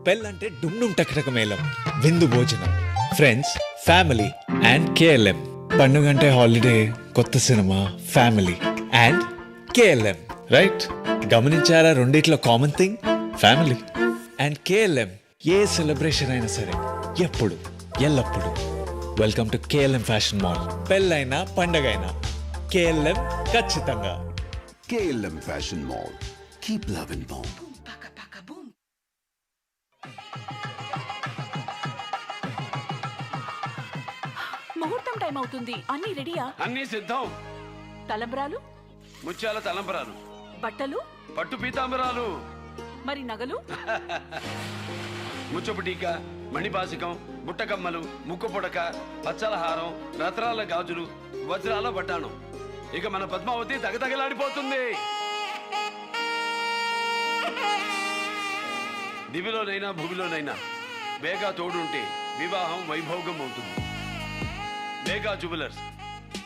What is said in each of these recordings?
పెళ్ళంటే డుమ్ టకటక మేళం, విందు భోజనం, ఫ్రెండ్స్, ఫ్యామిలీ అండ్ కేఎల్ఎం. పండుగంటే హాలిడే, కొత్త సినిమా, ఫ్యామిలీ అండ్ కేఎల్ఎం. రైట్? గమనించారా రెండిట్లో common thing? Family and KLM. ఏ సెలబ్రేషన్ అయినా సరే, ఎప్పుడు ఎల్లప్పుడు welcome to KLM fashion mall. పెళ్ళైనా పండగైనా కేఎల్ఎం ఖచ్చితంగా. KLM Fashion Mall. Keep loving more. ముహూర్తం టైం అవుతుంది. అన్ని రెడీయా? అన్ని సిద్ధం. తలంబ్రాలు? ముత్యాల తలంబరాలు. బట్టలు? పట్టు పీతాంబరాలు. మరి నగలు? ముచ్చపు టీక, మణిపాసికం, బుట్టకమ్మలు, ముక్కు పుడక, పచ్చల హారం, రత్నాల గాజులు, వజ్రాల బట్టాణం. ఇక మన పద్మావతి తగతగలాడిపోతుంది. దివిలోనైనా భూమిలోనైనా బేగా తోడుంటే వివాహం వైభోగం అవుతుంది. బేగా జ్యువెలర్స్,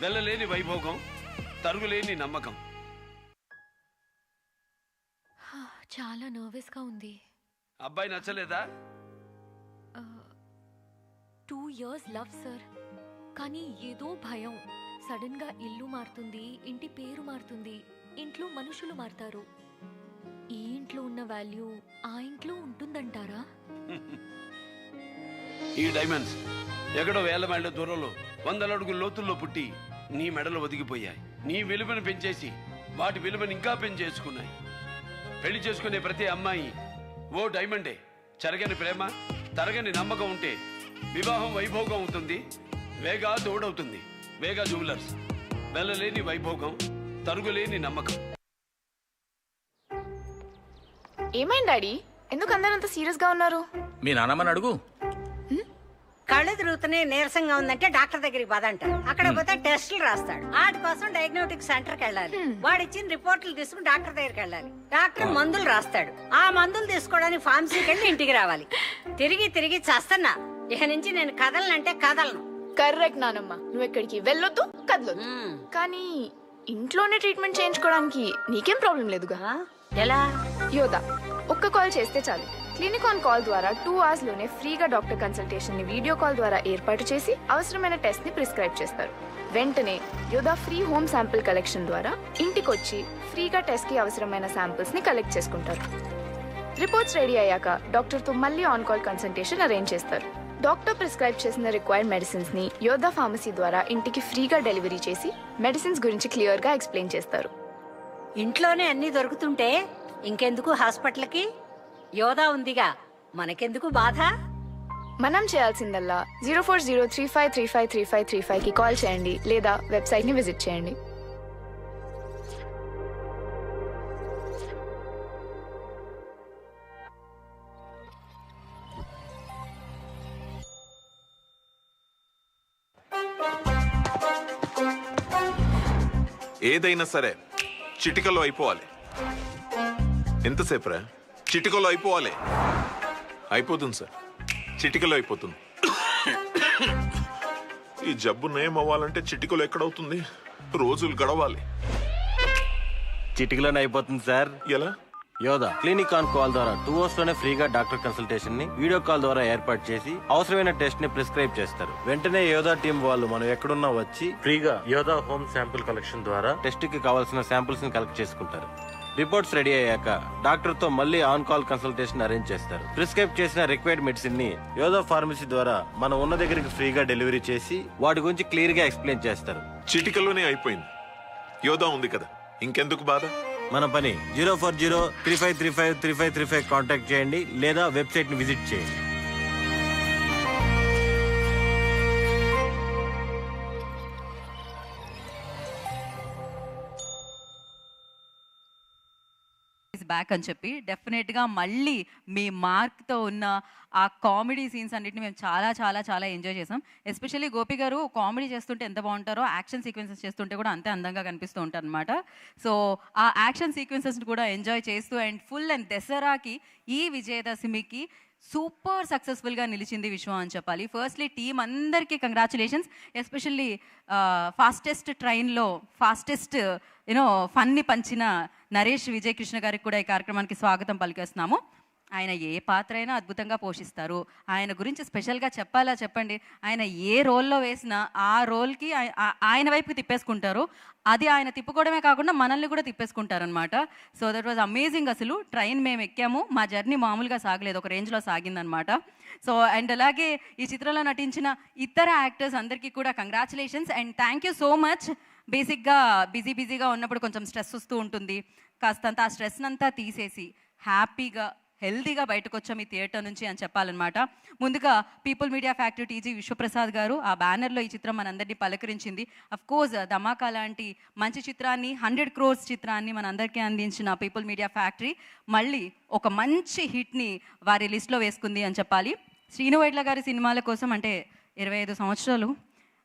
వెళ్ళలేని వైభోగం, తరుగులేని నమ్మకం. చాలా నర్వస్గా ఉంది. అబ్బాయి నచ్చలేదా? 2 years లవ్ సార్, కానీ ఏదో భయం. సడన్ గా ఇల్లు మారుతుంది, ఇంటి పేరు మారుతుంది, ఇంట్లో మనుషులు మారుతారు. ఈ ఇంట్లో ఉన్న వాల్యూ ఆ ఇంట్లో ఉంటుందంటారా? ఈ డైమండ్స్ ఎక్కడో వేల మైళ్ళ దూరంలో 100 అడుగుల లోతుల్లో పుట్టి నీ మెడలో ఒదిగిపోయాయి. నీ విలువను పెంచేసి వాటి విలువను ఇంకా పెంచేసుకున్నాయి. పెళ్లి చేసుకునే ప్రతి అమ్మాయి ఓ డైమండే. చెరగని ప్రేమ, తరగని నమ్మకం ఉంటే వివాహం వైభోగం అవుతుంది, వేగా తోడవుతుంది. వేగా జ్యువెలర్స్, వెళ్ళలేని వైభోగం, తరుగులేని నమ్మకం. ఏమైంది డాడీ? ఎందుకు అందరూ అంత సీరియస్ గా ఉన్నారు? మీ నాన్నమ్మని అడుగు. కళ్ళు తిరుగుతున్నాయి, నీరసంగా ఉందంటే డాక్టర్ దగ్గరికి పదంటాడు. అక్కడ పోతే టెస్టులు రాస్తాడు. వాటి కోసం డయాగ్నోస్టిక్ సెంటర్ కి వెళ్ళాలి. వాడు ఇచ్చిన రిపోర్ట్లు తీసుకుని డాక్టర్ దగ్గరికి వెళ్ళాలి. డాక్టర్ మందులు రాస్తాడు. ఆ మందులు తీసుకోవడానికి ఫార్మసీకి వెళ్ళి ఇంటికి రావాలి. తిరిగి తిరిగి చస్తున్నా. ఇక నుంచి నేను కదలనంటే కదలను. కరెక్ట్ నానమ్మ, నువ్వు ఎక్కడికి వెళ్ళొద్దు, కదలొద్దు. కానీ ఇంట్లోనే ట్రీట్మెంట్ చేయించుకోవడానికి నీకేం ప్రాబ్లం లేదుగా? ఎలా? యోదా ఒక్క కాల్ చేస్తే చాలు. క్లినిక్ ఆన్ కాల్ ద్వారా 2 hours లోనే ఫ్రీగా డాక్టర్ కన్సల్టేషన్ ని వీడియో కాల్ ద్వారా ఏర్పాటు చేసి అవసరమైన టెస్ట్ ని ప్రిస్క్రైబ్ చేస్తారు. వెంటనే యోదా ఫ్రీ హోమ్ శాంపిల్ కలెక్షన్ ద్వారా ఇంటికొచ్చి ఫ్రీగా టెస్ట్ కి అవసరమైన శాంపిల్స్ ని కలెక్ట్ చేసుకుంటారు. రిపోర్ట్స్ రెడీ అయ్యాక డాక్టర్ తో మళ్ళీ ఆన్ కాల్ కన్సల్టేషన్ అరేంజ్ చేస్తారు. డాక్టర్ ప్రిస్క్రైబ్ చేసిన రిక్వైర్డ్ మెడిసిన్స్ ని యోదా ఫార్మసీ ద్వారా ఇంటికి ఫ్రీగా డెలివరీ చేసి మెడిసిన్స్ గురించి క్లియర్ గా ఎక్స్ప్లెయిన్ చేస్తారు. ఇంట్లోనే అన్ని దొరుకుతుంటే ఇంకెందుకు హాస్పిటల్కి? యోదా ఉందిగా, మనకెందుకు బాధ? మనం చేయాల్సిందల్లా 0403535335 కి కాల్ చేయండి లేదా వెబ్సైట్ ని విజిట్ చేయండి. ఏదైనా సరే చిటికలో అయిపోవాలి. ఎంతసేపు రా? చిటికలో అయిపోవాలి. అయిపోతుంది సార్, చిటికలో అయిపోతుంది. ఈ జబ్బు నయం అవ్వాలంటే చిటికలో ఎక్కడవుతుంది? రోజులు గడవాలి. చిటికలోనే అయిపోతుంది సార్. ఎలా? యోదా క్లినిక్ ఆన్ కాల్ ద్వారా 2 hours లోనే ఫ్రీగా డాక్టర్ కన్సల్టేషన్ ని వీడియో కాల్ ద్వారా ఏర్పాటు చేసి అవసరమైన టెస్ట్ ని ప్రిస్క్రైబ్ చేస్తారు. వెంటనే యోదా టీం వాళ్ళు మనం ఎక్కడున్నా వచ్చి ఫ్రీగా యోదా హోమ్ శాంపిల్ కలెక్షన్ ద్వారా టెస్ట్ కి కావాల్సిన శాంపిల్స్ ని కలెక్ట్ చేసుకుంటారు. రిపోర్ట్స్ రెడీ అయ్యాక డాక్టర్ తో మళ్ళీ ఆన్ కాల్ కన్సల్టేషన్ అరేంజ్ చేస్తారు. ప్రిస్క్రైబ్ చేసిన రిక్వైర్డ్ మెడిసిన్ ని యోదా ఫార్మసీ ద్వారా మనం ఉన్న దగ్గరికి ఫ్రీగా డెలివరీ చేసి వాటి గురించి క్లియర్ గా ఎక్స్ప్లెయిన్ చేస్తారు. చిటికలోనే అయిపోయింది. యోదా ఉంది కదా, ఇంకెందుకు బాధ? మన పని 0403533535 కాంటాక్ట్ చేయండి లేదా వెబ్సైట్ ని విజిట్ చేయండి. బ్యాక్ అని చెప్పి డెఫినెట్గా మళ్ళీ మీ మార్క్తో ఉన్న ఆ కామెడీ సీన్స్ అన్నిటిని మేము చాలా చాలా చాలా ఎంజాయ్ చేసాం. ఎస్పెషల్లీ గోపి గారు కామెడీ చేస్తుంటే ఎంత బాగుంటారో యాక్షన్ సీక్వెన్సెస్ చేస్తుంటే కూడా అంతే అందంగా కనిపిస్తూ ఉంటారు అనమాట. సో ఆ యాక్షన్ సీక్వెన్సెస్ కూడా ఎంజాయ్ చేస్తూ అండ్ ఫుల్ అండ్ దసరాకి ఈ విజయదశమికి సూపర్ సక్సెస్ఫుల్గా నిలిచింది విశ్వం అని చెప్పాలి. ఫస్ట్లీ టీమ్ అందరికీ కంగ్రాచులేషన్స్. ఎస్పెషల్లీ ఫాస్టెస్ట్ ట్రైన్లో ఫాస్టెస్ట్ ఫన్ని పంచిన నరేష్ విజయ్ కృష్ణ గారికి కూడా ఈ కార్యక్రమానికి స్వాగతం పలికేస్తున్నాము. ఆయన ఏ పాత్ర అయినా అద్భుతంగా పోషిస్తారు. ఆయన గురించి స్పెషల్గా చెప్పాలా చెప్పండి, ఆయన ఏ రోల్లో వేసినా ఆ రోల్కి ఆయన వైపుకి తిప్పేసుకుంటారు. అది ఆయన తిప్పుకోవడమే కాకుండా మనల్ని కూడా తిప్పేసుకుంటారనమాట. So that was amazing. అసలు ట్రైన్ మేము ఎక్కాము, మా జర్నీ మామూలుగా సాగలేదు, ఒక రేంజ్లో సాగిందనమాట. సో అండ్ అలాగే ఈ చిత్రంలో నటించిన ఇతర యాక్టర్స్ అందరికీ కూడా congratulations and thank you so much. బేసిక్గా బిజీగా ఉన్నప్పుడు కొంచెం స్ట్రెస్ వస్తూ ఉంటుంది, కాస్తంత ఆ స్ట్రెస్నంతా తీసేసి హ్యాపీగా హెల్తీగా బయటకు వచ్చాం ఈ థియేటర్ నుంచి అని చెప్పాలన్నమాట. ముందుగా people media factory TG Vishwaprasad గారు ఆ బ్యానర్లో ఈ చిత్రం మనందరినీ పలకరించింది. అఫ్కోర్స్ ధమాకా లాంటి మంచి చిత్రాన్ని 100 crores చిత్రాన్ని మనందరికీ అందించిన పీపుల్ మీడియా ఫ్యాక్టరీ మళ్ళీ ఒక మంచి హిట్ని వారి లిస్ట్లో వేసుకుంది అని చెప్పాలి. శ్రీను వైట్ల గారి సినిమాల కోసం అంటే 25 సంవత్సరాలు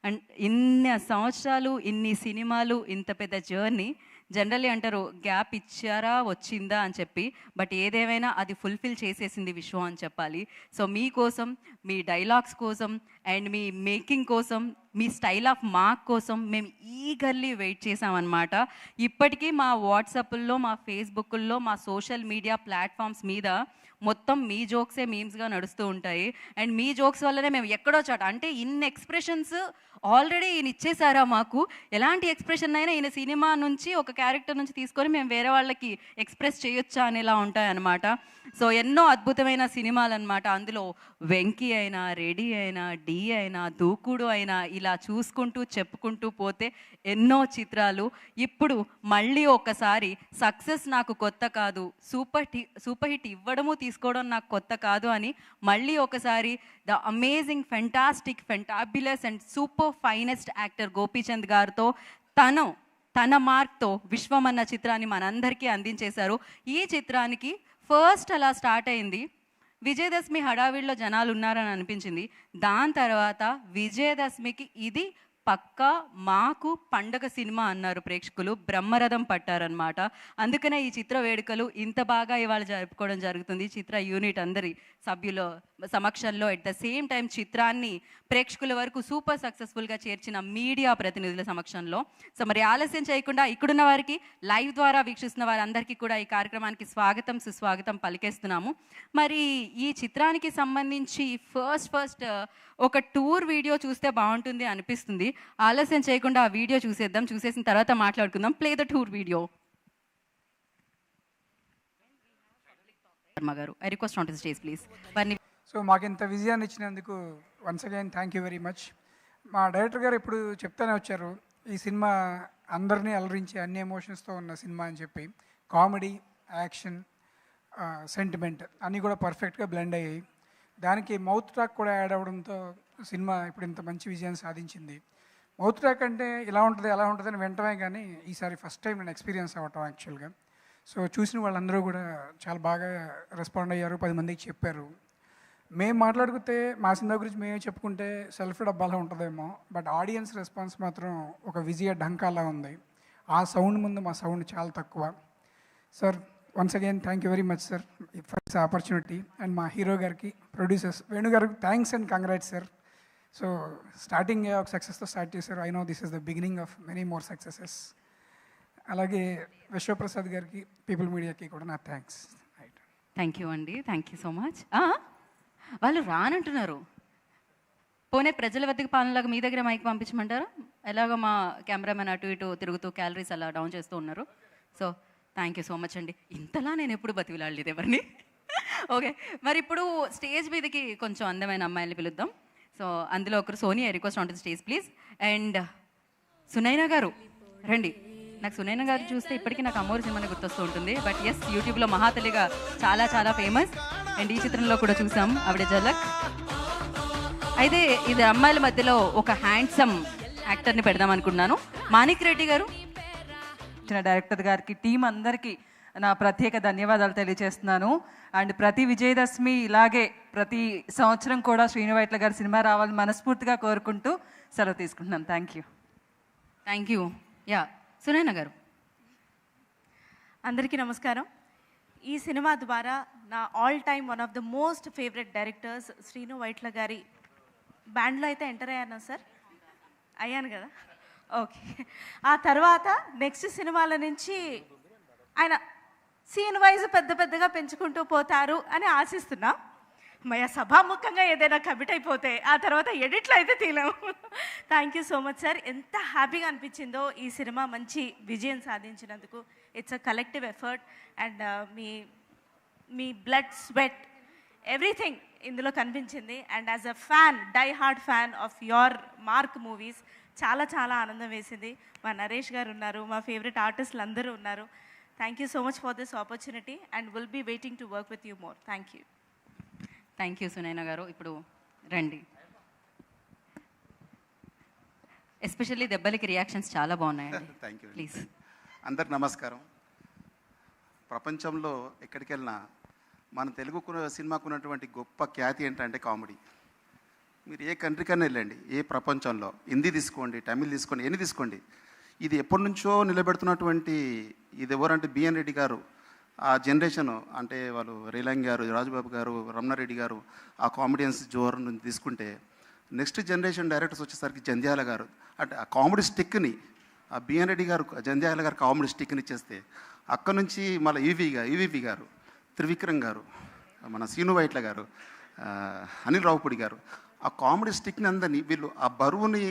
అండ్ ఇన్ని సంవత్సరాలు ఇన్ని సినిమాలు ఇంత పెద్ద జర్నీ. జనరల్లీ అంటారు గ్యాప్ ఇచ్చారా వచ్చిందా అని చెప్పి, బట్ ఏదేమైనా అది ఫుల్ఫిల్ చేసేసింది విశ్వం అని చెప్పాలి. సో మీకోసం, మీ డైలాగ్స్ కోసం అండ్ మీ మేకింగ్ కోసం, మీ స్టైల్ ఆఫ్ మార్క్ కోసం మేము ఈగర్లీ వెయిట్ చేసామన్నమాట. ఇప్పటికీ మా వాట్సాప్ల్లో, మా ఫేస్బుక్ల్లో, మా సోషల్ మీడియా ప్లాట్ఫామ్స్ మీద మొత్తం మీ జోక్సే మీమ్స్గా నడుస్తూ ఉంటాయి. అండ్ మీ జోక్స్ వల్లనే మేము ఎక్కడో చోట అంటే ఇన్ని ఎక్స్ప్రెషన్స్ ఆల్రెడీ ఈయన ఇచ్చేసారా మాకు, ఎలాంటి ఎక్స్ప్రెషన్ అయినా ఈయన సినిమా నుంచి ఒక క్యారెక్టర్ నుంచి తీసుకొని మేము వేరే వాళ్ళకి ఎక్స్ప్రెస్ చేయొచ్చా అనేలా ఉంటాయన్నమాట. సో ఎన్నో అద్భుతమైన సినిమాలు అనమాట. అందులో వెంకీ అయినా, రెడీ అయినా, డి అయినా, దూకుడు అయినా, ఇలా చూసుకుంటూ చెప్పుకుంటూ పోతే ఎన్నో చిత్రాలు. ఇప్పుడు మళ్ళీ ఒకసారి సక్సెస్ నాకు కొత్త కాదు, సూపర్ హిట్ ఇవ్వడము తీసుకోవడం నాకు కొత్త కాదు అని మళ్ళీ ఒకసారి the amazing fantastic fantabulous and super finest actor Gopichand గారితో తన మార్క్తో విశ్వం అన్న చిత్రాన్ని మనందరికీ అందించేశారు. ఈ చిత్రానికి ఫస్ట్ అలా స్టార్ట్ అయింది, విజయదశమి హడావిడిలో జనాలు ఉన్నారని అనిపించింది. దాని తర్వాత విజయదశమికి ఇది పక్కా మాకు పండగ సినిమా అన్నారు ప్రేక్షకులు, బ్రహ్మరథం పట్టారనమాట. అందుకనే ఈ చిత్ర వేడుకలు ఇంత బాగా ఇవాళ జరుపుకోవడం జరుగుతుంది. చిత్ర యూనిట్ అందరి సభ్యుల సమక్షంలో ఎట్ ద సేమ్ టైం చిత్రాన్ని ప్రేక్షకుల వరకు సూపర్ సక్సెస్ఫుల్గా చేర్చిన మీడియా ప్రతినిధుల సమక్షంలో. సో మరి ఆలస్యం చేయకుండా ఇక్కడున్న వారికి, లైవ్ ద్వారా వీక్షిస్తున్న వారందరికీ కూడా ఈ కార్యక్రమానికి స్వాగతం సుస్వాగతం పలికేస్తున్నాము. మరి ఈ చిత్రానికి సంబంధించి ఫస్ట్ ఒక టూర్ వీడియో చూస్తే బాగుంటుంది అనిపిస్తుంది. ఆలస్యం చేయకుండా ఆ వీడియో చూసేద్దాం, చూసేసిన తర్వాత మాట్లాడుకుందాం. Play the tour video. గారు I request on to the stage please. So మాకు ఇంత విజయాన్ని ఇచ్చినందుకు once again thank you very much. మా డైరెక్టర్ గారు ఎప్పుడు చెప్తానే వచ్చారు, ఈ సినిమా అందరినీ అలరించే అన్ని ఎమోషన్స్తో ఉన్న సినిమా అని చెప్పి. కామెడీ, యాక్షన్, సెంటిమెంట్ అన్నీ కూడా పర్ఫెక్ట్గా బ్లెండ్ అయ్యాయి. దానికి మౌత్ ట్రాక్ కూడా యాడ్ అవ్వడంతో సినిమా ఇప్పుడు ఇంత మంచి విజయాన్ని సాధించింది. మౌత్ ట్రాక్ అంటే ఇలా ఉంటుంది అలా ఉంటుంది అని వెంటనే, కానీ ఈసారి ఫస్ట్ టైం నేను ఎక్స్పీరియన్స్ అవ్వటం యాక్చువల్గా. సో చూసిన వాళ్ళందరూ కూడా చాలా బాగా రెస్పాండ్ అయ్యారు, 10 మందికి చెప్పారు. మేము మాట్లాడుకుంటే మా సినిమా గురించి మేమే చెప్పుకుంటే సెల్ఫ్ డబ్బాలా ఉంటుందేమో, బట్ ఆడియన్స్ రెస్పాన్స్ మాత్రం ఒక విజయ ఢంకాలా ఉంది. ఆ సౌండ్ ముందు మా సౌండ్ చాలా తక్కువ. Sir once again thank you very much sir for this opportunity. And మా హీరో గారికి, ప్రొడ్యూసర్స్ వేణు గారికి thanks and congrats sir. So starting ఒక సక్సెస్తో స్టార్ట్ చేశారు. I know this is the beginning of many more successes. అలాగే విశ్వప్రసాద్ గారికి, people మీడియాకి కూడా నా థ్యాంక్స్. థ్యాంక్ యూ అండి, థ్యాంక్ యూ సో మచ్. వాళ్ళు రానంటున్నారు, పోనీ ప్రజల వద్దకు పాలనలాగా మీ దగ్గర మైక్ పంపించమంటారా? ఎలాగో మా కెమెరామెన్ అటు ఇటు తిరుగుతూ క్యాలరీస్ అలా డౌన్ చేస్తూ ఉన్నారు. So thank you so much అండి. ఇంతలా నేను ఎప్పుడు బతికిలాడలేదు ఎవరిని. ఓకే, మరి ఇప్పుడు స్టేజ్ మీదకి కొంచెం అందమైన అమ్మాయిల్ని పిలుద్దాం. సో అందులో ఒకరు Sony, I request on to the stage please. And Sunaina గారు రండి. నాకు సునైనా గారు చూస్తే ఇప్పటికీ నాకు అమ్మోరు సినిమాని గుర్తొస్తూ ఉంటుంది. బట్ ఎస్, యూట్యూబ్లో మహాతల్లిగా చాలా ఫేమస్. అండ్ ఈ చిత్రంలో కూడా చూసాం ఆవిడ జలక్. అయితే ఇది అమ్మాయిల మధ్యలో ఒక హ్యాండ్సమ్ యాక్టర్ని పెడదాం అనుకున్నాను. మాణిక్ రెడ్డి గారు. డైరెక్టర్ గారికి, టీం అందరికీ నా ప్రత్యేక ధన్యవాదాలు తెలియజేస్తున్నాను. అండ్ ప్రతి విజయదశమి ఇలాగే ప్రతి సంవత్సరం కూడా శ్రీను వైట్ల గారి సినిమా రావాలని మనస్ఫూర్తిగా కోరుకుంటూ సెలవు తీసుకుంటున్నాను. Thank you. యా సునైనా గారు. అందరికీ నమస్కారం. ఈ సినిమా ద్వారా నా all time one of the most favourite directors Srinu Vaitla గారి బ్యాండ్లో అయితే ఎంటర్ అయ్యాను సార్. అయ్యాను కదా, ఓకే. ఆ తర్వాత నెక్స్ట్ సినిమాల నుంచి ఆయన సీన్ వైజ్ పెద్ద పెద్దగా పెంచుకుంటూ పోతారు అని ఆశిస్తున్నాం. మయ సభాముఖంగా ఏదైనా కమిట్ అయిపోతే ఆ తర్వాత ఎడిట్లో అయితే తీలేము. Thank you so much sir. ఎంత హ్యాపీగా అనిపించిందో ఈ సినిమా మంచి విజయం సాధించినందుకు. It's a collective effort and మీ బ్లడ్ స్వెట్ ఎవ్రీథింగ్ ఇందులో కనిపించింది. And as a fan, die hard fan of your mark movies చాలా చాలా ఆనందం వేసింది. మా నరేష్ గారు ఉన్నారు, మా ఫేవరెట్ ఆర్టిస్టులు అందరూ ఉన్నారు. Thank you so much for this opportunity and will be waiting to work with you more. Thank you. Thank you Sunaina గారు. ఇప్పుడు రండి. ఎస్పెషల్లీ దెబ్బలకి రియాక్షన్స్ చాలా బాగున్నాయండి. Thank you. ప్లీజ్. అందరికి నమస్కారం. ప్రపంచంలో ఎక్కడికి వెళ్ళినా మన తెలుగు సినిమాకు ఉన్నటువంటి గొప్ప ఖ్యాతి ఏంటంటే కామెడీ. మీరు ఏ కంట్రీకన్నా వెళ్ళండి, ఏ ప్రపంచంలో, హిందీ తీసుకోండి, తమిళ్ తీసుకోండి, ఎన్ని తీసుకోండి, ఇది ఎప్పటి నుంచో నిలబెడుతున్నటువంటి ఇది ఎవరంటే బిఎన్ రెడ్డి గారు. ఆ జనరేషన్ అంటే వాళ్ళు రేలంగి గారు, రాజుబాబు గారు, రమణారెడ్డి గారు, ఆ కామెడియన్స్ జోర్ నుంచి తీసుకుంటే నెక్స్ట్ జనరేషన్ డైరెక్టర్స్ వచ్చేసరికి జంధ్యాల గారు. అంటే ఆ కామెడీ స్టిక్ని ఆ బిఎన్ రెడ్డి గారు, జంధ్యాల గారు కామెడీ స్టిక్ని ఇచ్చేస్తే అక్కడ నుంచి మళ్ళీ ఈవీపీ గారు, త్రివిక్రమ్ గారు, మన సీను వైట్ల గారు, అనిల్ రావుపూడి గారు, ఆ కామెడీ స్టిక్ని అందరినీ వీళ్ళు ఆ బరువుని,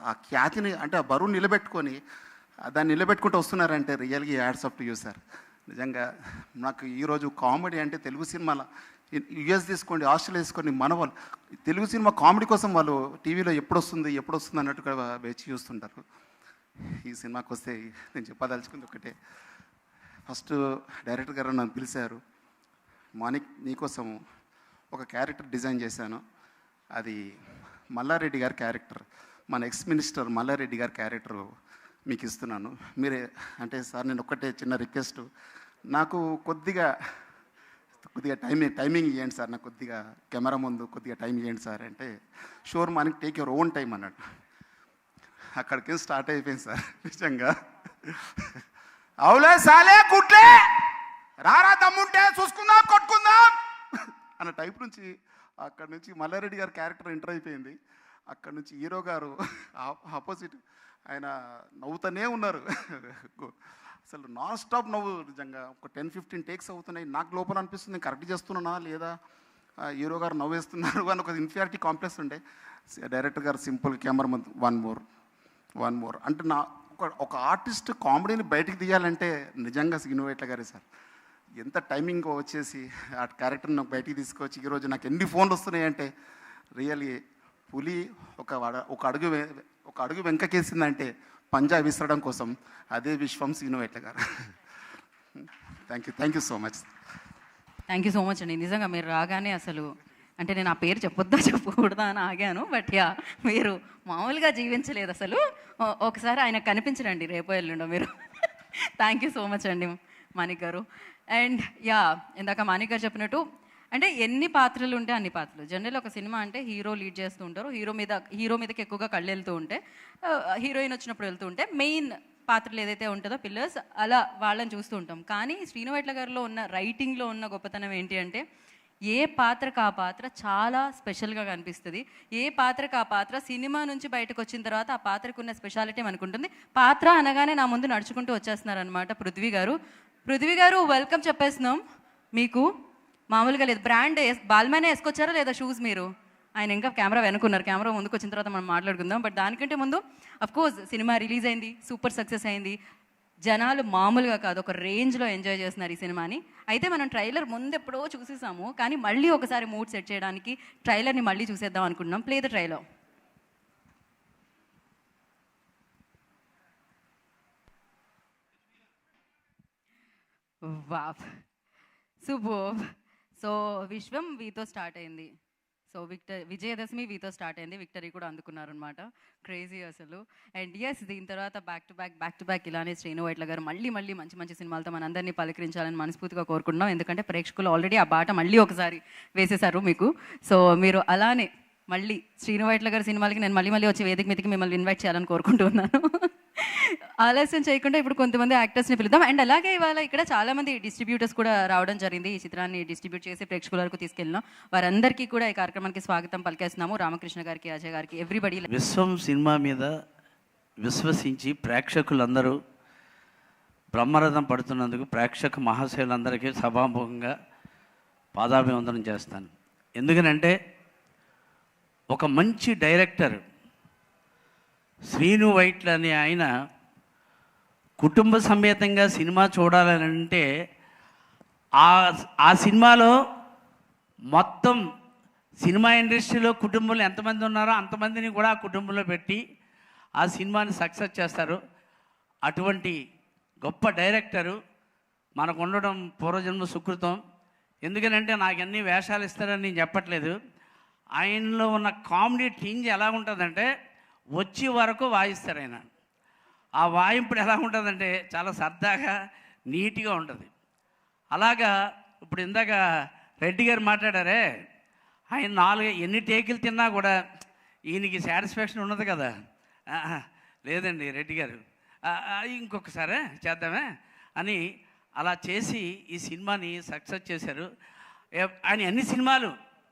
ఆ ఖ్యాతిని, అంటే ఆ బరువుని నిలబెట్టుకొని దాన్ని నిలబెట్టుకుంటూ వస్తున్నారంటే రియల్గా adds up to you sir. నిజంగా నాకు ఈరోజు కామెడీ అంటే తెలుగు సినిమాల యుఎస్ తీసుకోండి, ఆస్ట్రేలియా తీసుకోండి, మన వాళ్ళు తెలుగు సినిమా కామెడీ కోసం వాళ్ళు టీవీలో ఎప్పుడు వస్తుంది అన్నట్టుగా వేచి చూస్తుంటారు. ఈ సినిమాకి వస్తే నేను చెప్పదలుచుకుంది ఒకటే. ఫస్ట్ డైరెక్టర్ గారు నన్ను పిలిచారు, మానిక్ నీకోసం ఒక క్యారెక్టర్ డిజైన్ చేశాను, అది మల్లారెడ్డి గారి క్యారెక్టర్, మన ఎక్స్ మినిస్టర్ మల్లారెడ్డి గారి క్యారెక్టర్ మీకు ఇస్తున్నాను. మీరే అంటే సార్ నేను ఒక్కటే చిన్న రిక్వెస్ట్, నాకు కొద్దిగా టైమింగ్ ఇవ్వండి సార్, నాకు కొద్దిగా కెమెరా ముందు కొద్దిగా టైం ఇవ్వండి సార్ అంటే, షూర్ మనకి టేక్ యువర్ ఓన్ టైం అన్నాడు. అక్కడికి స్టార్ట్ అయిపోయింది సార్. నిజంగా అవులే సాలే గుట్లే రారా దమ్ముంటే చూసుకుందాం కొట్టుకుందాం అన్న టైప్ నుంచి అక్కడ నుంచి మల్లారెడ్డి గారి క్యారెక్టర్ ఎంటర్ అయిపోయింది. అక్కడ నుంచి హీరో గారు ఆపోజిట్ ఆయన నవ్వుతూనే ఉన్నారు. అసలు నాన్ స్టాప్ నవ్వు. నిజంగా ఒక 10-15 టేక్స్ అవుతున్నాయి. నాకు లోపల అనిపిస్తుంది నేను కరెక్ట్ చేస్తున్నానా లేదా, హీరో గారు నవ్వేస్తున్నారు అని ఒక ఇన్ఫీరియారిటీ కాంప్లెక్స్ ఉండే. డైరెక్టర్ గారు సింపుల్ కెమెరా ముందు వన్ మోర్ అంటే నా ఒక ఆర్టిస్ట్ కామెడీని బయటికి తీయాలంటే నిజంగా సీను వైట్ల గారే సార్. ఎంత టైమింగ్ వచ్చేసి ఆ క్యారెక్టర్ని నాకు బయటికి తీసుకొచ్చి ఈరోజు నాకు ఎన్ని ఫోన్లు వస్తున్నాయంటే రియల్లీ పులి ఒక అడుగు వెంకకేసిందంటే పంజా విసరడం కోసం అదే విశ్వం సీను వైట్ల గారు. Thank you so much. Thank you so much అండి. నిజంగా మీరు రాగానే అసలు అంటే నేను ఆ పేరు చెప్పకూడదా అని ఆగాను. బట్ యా, మీరు మామూలుగా జీవించలేదు అసలు. ఒకసారి ఆయన కనిపించరండి రేపో ఎల్లుండో మీరు. థ్యాంక్ యూ సో మచ్ అండి మాణిక్ గారు. అండ్ యా, ఇందాక మాణిక్ గారు చెప్పినట్టు అంటే ఎన్ని పాత్రలు ఉంటే అన్ని పాత్రలు. జనరల్ ఒక సినిమా అంటే హీరో లీడ్ చేస్తూ ఉంటారు, హీరో మీదకి ఎక్కువగా కళ్ళు వెళ్తూ ఉంటే, హీరోయిన్ వచ్చినప్పుడు వెళ్తూ ఉంటే మెయిన్ పాత్రలు ఏదైతే ఉంటుందో పిల్లర్స్ అలా వాళ్ళని చూస్తూ ఉంటాం. కానీ శ్రీను వైట్ల గారిలో ఉన్న రైటింగ్లో ఉన్న గొప్పతనం ఏంటి అంటే ఏ పాత్రకు ఆ పాత్ర చాలా స్పెషల్గా కనిపిస్తుంది. ఏ పాత్రకు ఆ పాత్ర సినిమా నుంచి బయటకు వచ్చిన తర్వాత ఆ పాత్రకు ఉన్న స్పెషాలిటీ మనకుంటుంది. పాత్ర అనగానే నా ముందు నడుచుకుంటూ వచ్చేస్తున్నారనమాట పృథ్వీ గారు. వెల్కమ్ చెప్పేస్తున్నాం మీకు. మామూలుగా లేదు, బ్రాండ్ బాల్మానే వేసుకొచ్చారా లేదా షూస్ మీరు? ఆయన ఇంకా కెమెరా వెనుకున్నారు, కెమెరా ముందుకు వచ్చిన తర్వాత మనం మాట్లాడుకుందాం. బట్ దానికంటే ముందు అఫ్కోర్స్ సినిమా రిలీజ్ అయింది, సూపర్ సక్సెస్ అయింది. జనాలు మామూలుగా కాదు ఒక రేంజ్లో ఎంజాయ్ చేస్తున్నారు ఈ సినిమాని. అయితే మనం ట్రైలర్ ముందు ఎప్పుడో చూసేసాము, కానీ మళ్ళీ ఒకసారి మూడ్ సెట్ చేయడానికి ట్రైలర్ని మళ్ళీ చూసేద్దాం అనుకుంటున్నాం. Play the trailer. Wow, super. So Vishwam వీతో start అయింది, సో విజయదశమి వీతో స్టార్ట్ అయింది, విక్టరీ కూడా అందుకున్నారనమాట. క్రేజీ అసలు. అండ్ ఎస్, దీని తర్వాత బ్యాక్ టు బ్యాక్ ఇలానే శ్రీను వైట్ల గారు మళ్ళీ మంచి సినిమాలతో మనందరినీ పలకరించాలని మనస్ఫూర్తిగా కోరుకుంటున్నాం. ఎందుకంటే ప్రేక్షకులు ఆల్రెడీ ఆ బాట మళ్ళీ ఒకసారి వేసేశారు మీకు. సో మీరు అలానే మళ్ళీ శ్రీను వైట్ల గారి సినిమాలకి నేను మళ్ళీ వచ్చి వేదిక మీదకి మిమ్మల్ని ఇన్వైట్ చేయాలని కోరుకుంటున్నాను. ఆలస్యం చేయకుండా ఇప్పుడు కొంతమంది యాక్టర్స్ని పిలుద్దాం. అండ్ అలాగే ఇవాళ ఇక్కడ చాలామంది డిస్ట్రిబ్యూటర్స్ కూడా రావడం జరిగింది. ఈ చిత్రాన్ని డిస్ట్రిబ్యూట్ చేసి ప్రేక్షకుల వరకు తీసుకెళ్ళినాం. వారందరికీ కూడా ఈ కార్యక్రమానికి స్వాగతం పలికేస్తున్నాము. రామకృష్ణ గారికి, అజయ్ గారికి, ఎవ్రీబడి. విశ్వం సినిమా మీద విశ్వసించి ప్రేక్షకులందరూ బ్రహ్మరథం పడుతున్నందుకు ప్రేక్షక మహాశయులందరికీ సభాముఖంగా పాదాభివందనం చేస్తాను. ఎందుకనంటే ఒక మంచి డైరెక్టర్ శ్రీను వైట్ల అనే ఆయన కుటుంబ సమేతంగా సినిమా చూడాలని అంటే ఆ సినిమాలో మొత్తం సినిమా ఇండస్ట్రీలో కుటుంబంలో ఎంతమంది ఉన్నారో అంతమందిని కూడా ఆ కుటుంబంలో పెట్టి ఆ సినిమాని సక్సెస్ చేస్తారు. అటువంటి గొప్ప డైరెక్టరు మనకు ఉండడం పూర్వజన్మ సుకృతం. ఎందుకనంటే నాకు అన్ని వేషాలు ఇస్తారని నేను చెప్పట్లేదు. ఆయనలో ఉన్న కామెడీ టింజ్ ఎలా ఉంటుందంటే వచ్చే వరకు వాయిస్తారు ఆయన. ఆ వాయింపుడు ఎలా ఉంటుందంటే చాలా సరదాగా నీట్గా ఉంటుంది. అలాగా ఇప్పుడు ఇందాక రెడ్డి గారు మాట్లాడారే, ఆయన ఎన్ని టేకులు తిన్నా కూడా ఈయనకి సాటిస్ఫాక్షన్ ఉన్నది కదా. లేదండి రెడ్డి గారు, ఇంకొకసారి చేద్దామే అని అలా చేసి ఈ సినిమాని సక్సెస్ చేశారు. ఆయన అన్ని సినిమాలు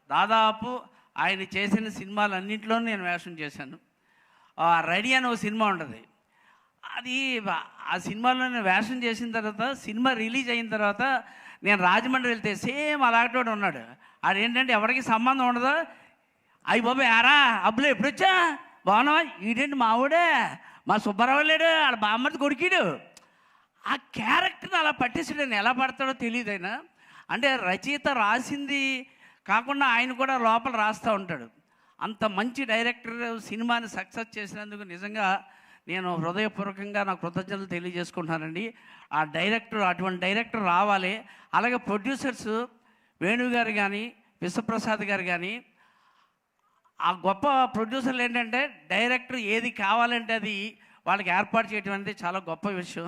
దాదాపు ఆయన చేసిన సినిమాలు అన్నింటిలో నేను వేషం చేశాను. రెడీ అని ఒక సినిమా ఉంటుంది. అది ఆ సినిమాలో నేను వేషం చేసిన తర్వాత సినిమా రిలీజ్ అయిన తర్వాత నేను రాజమండ్రి వెళ్తే సేమ్ అలాంటి ఉన్నాడు. అదేంటంటే ఎవరికి సంబంధం ఉండదు. అయ్యి బాబా యారా అబ్బులు ఎప్పుడొచ్చా బాగున్నావా, ఈడేంటి మావుడే మా సుబ్బారావు లేడు వాళ్ళ బామ్మది కొడుకుడు. ఆ క్యారెక్టర్ని అలా పట్టేసాడు. ఎలా పడతాడో తెలియదు ఆయన. అంటే రచయిత రాసింది కాకుండా ఆయన కూడా లోపల రాస్తూ ఉంటాడు. అంత మంచి డైరెక్టర్ సినిమాని సక్సెస్ చేసినందుకు నిజంగా నేను హృదయపూర్వకంగా నా కృతజ్ఞతలు తెలియజేసుకుంటున్నానండి. ఆ డైరెక్టర్ అటువంటి డైరెక్టర్ రావాలి. అలాగే ప్రొడ్యూసర్స్ వేణు గారు కానీ విశ్వప్రసాద్ గారు కానీ ఆ గొప్ప ప్రొడ్యూసర్లు ఏంటంటే డైరెక్టర్ ఏది కావాలంటే అది వాళ్ళకి ఏర్పాటు చేయడం అనేది చాలా గొప్ప విషయం.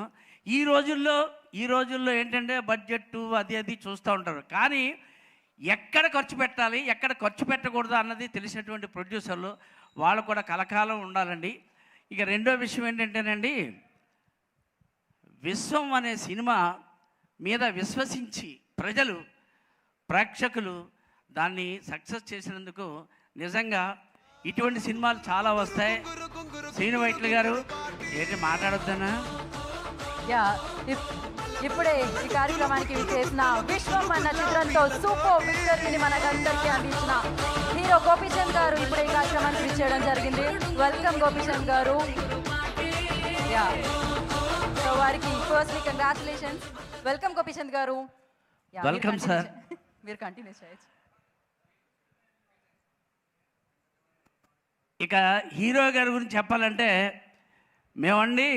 ఈ రోజుల్లో ఏంటంటే బడ్జెట్ అది చూస్తూ ఉంటారు. కానీ ఎక్కడ ఖర్చు పెట్టాలి ఎక్కడ ఖర్చు పెట్టకూడదు అన్నది తెలిసినటువంటి ప్రొడ్యూసర్లు వాళ్ళు కూడా కలకాలం ఉండాలండి. ఇక రెండో విషయం ఏంటంటేనండి, విశ్వం అనే సినిమా మీద విశ్వసించి ప్రజలు ప్రేక్షకులు దాన్ని సక్సెస్ చేసినందుకు నిజంగా ఇటువంటి సినిమాలు చాలా వస్తాయి. శ్రీను వైట్ల గారు ఏంటి మాట్లాడొద్దనా? ఇప్పుడే ఈ కార్యక్రమానికి చేసిన విశ్వం అన్న చిత్రంతో సూపర్ విక్టరీని మనకందరికీ అందించిన హీరో గోపీచంద్ గారు ఇప్పుడే ఈ కార్యక్రమానికి ఇచ్చేయడం జరిగింది. వెల్కమ్ గోపీచంద్ గారు. సో వారికి ఫస్ట్లీ కంగ్రాచులేషన్స్. వెల్కమ్ గోపీచంద్ గారు. Welcome sir. మీరు కంటిన్యూ చేయొచ్చు. ఇక హీరో గారి గురించి చెప్పాలంటే మేమండి